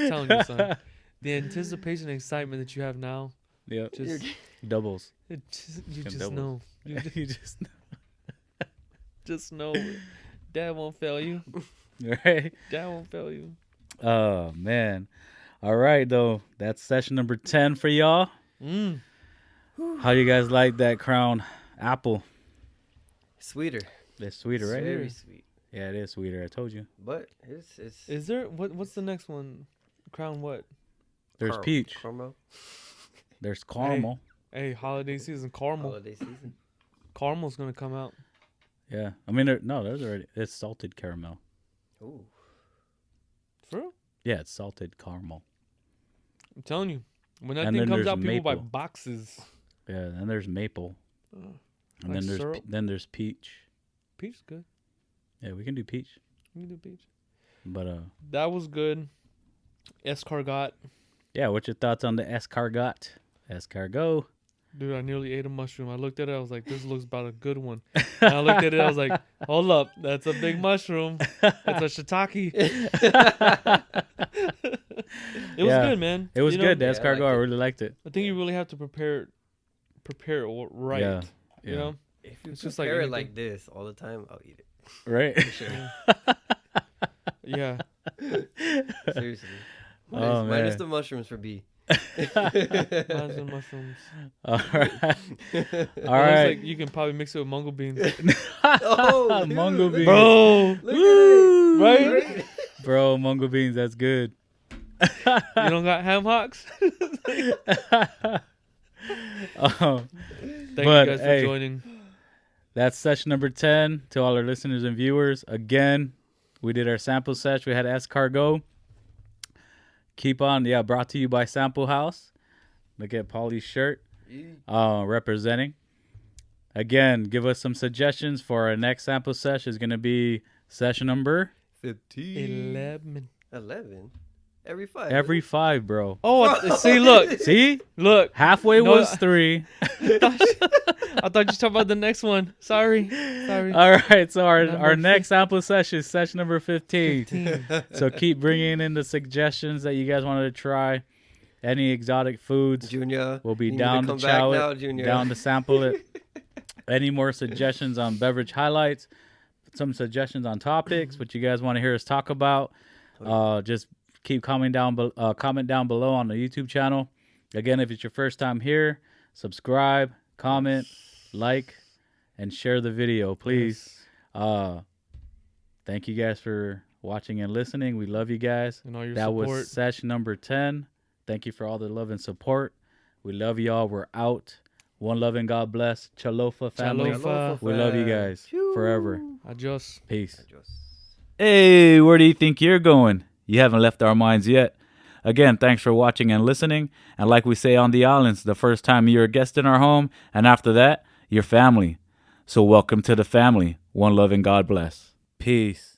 telling you, son. The anticipation and excitement that you have now. Yeah. Just doubles. You just know. You just know. Just know. Dad won't fail you. Right? Dad won't fail you. Oh, man. All right, though. That's session number 10 for y'all. How you guys like that Crown Apple? Sweeter. It's sweeter, right? Very sweet. Yeah, it is sweeter. I told you. But it's Is there what's the next one? Crown what? There's peach. Caramel. There's caramel. Hey, holiday season caramel. Holiday season. Caramel's gonna come out. Yeah, I mean, there's already. It's salted caramel. Ooh. For real? Yeah, it's salted caramel. I'm telling you, when that thing comes out, people buy boxes. Yeah, and there's maple. And then there's peach. Peach is good. Yeah, we can do peach. We can do peach. But that was good. Escargot. Yeah, what's your thoughts on the escargot? Escargot. Dude, I nearly ate a mushroom. I looked at it. I was like, this looks about a good one. And I looked at it. I was like, hold up. That's a big mushroom. It's a shiitake. It was Yeah. good, man. It was You know, good. The Yeah, I escargot, liked I it. really liked it. I think you really have to prepare it right. Yeah. You know? If you It's just like prepare it anything. like this all the time, I'll eat it. Right? For sure. Yeah. Seriously. Oh, Minus man. the mushrooms for B. Mine's the mushrooms. All right. All It looks right. like you can probably mix it with mungo beans. Oh, dude, Mungo look beans. Bro. Look at Woo! it. Right? Bro, mungo beans, that's good. You don't got ham hocks? Um, Thank But, you guys hey. for joining. That's session number 10 to all our listeners and viewers. Again, we did our sample sesh. We had escargot. Keep on. Yeah, brought to you by Sampu House. Look at Paulie's shirt representing. Again, give us some suggestions for our next sample sesh. Is going to be session number 15. 11. Every 5. every 5, bro. Oh, see, look. See? Look. Halfway No, was 3. I thought you were talking about the next one. Sorry. All right, so our Number next sample session is session number 15. 15. So keep bringing in the suggestions that you guys wanted to try. Any exotic foods, Junior. we'll be you need down to come back chow now, it, Junior. down to sample it. Any more suggestions on beverage highlights? Some suggestions on topics, what you guys want to hear us talk about? Just keep comment down below on the YouTube channel. Again, if it's your first time here, subscribe, comment, like, and share the video, please. Thank you guys for watching and listening. We love you guys. And all your That support. was session number 10. Thank you for all the love and support. We love y'all. We're out. One love and God bless. Chålofa family. Chålofa. We love you guys forever. Adios. Peace. Adios. Hey, where do you think you're going? You haven't left our minds yet. Again, thanks for watching and listening. And like we say on the islands, the first time you're a guest in our home, and after that, you're family. So welcome to the family. One love and God bless. Peace.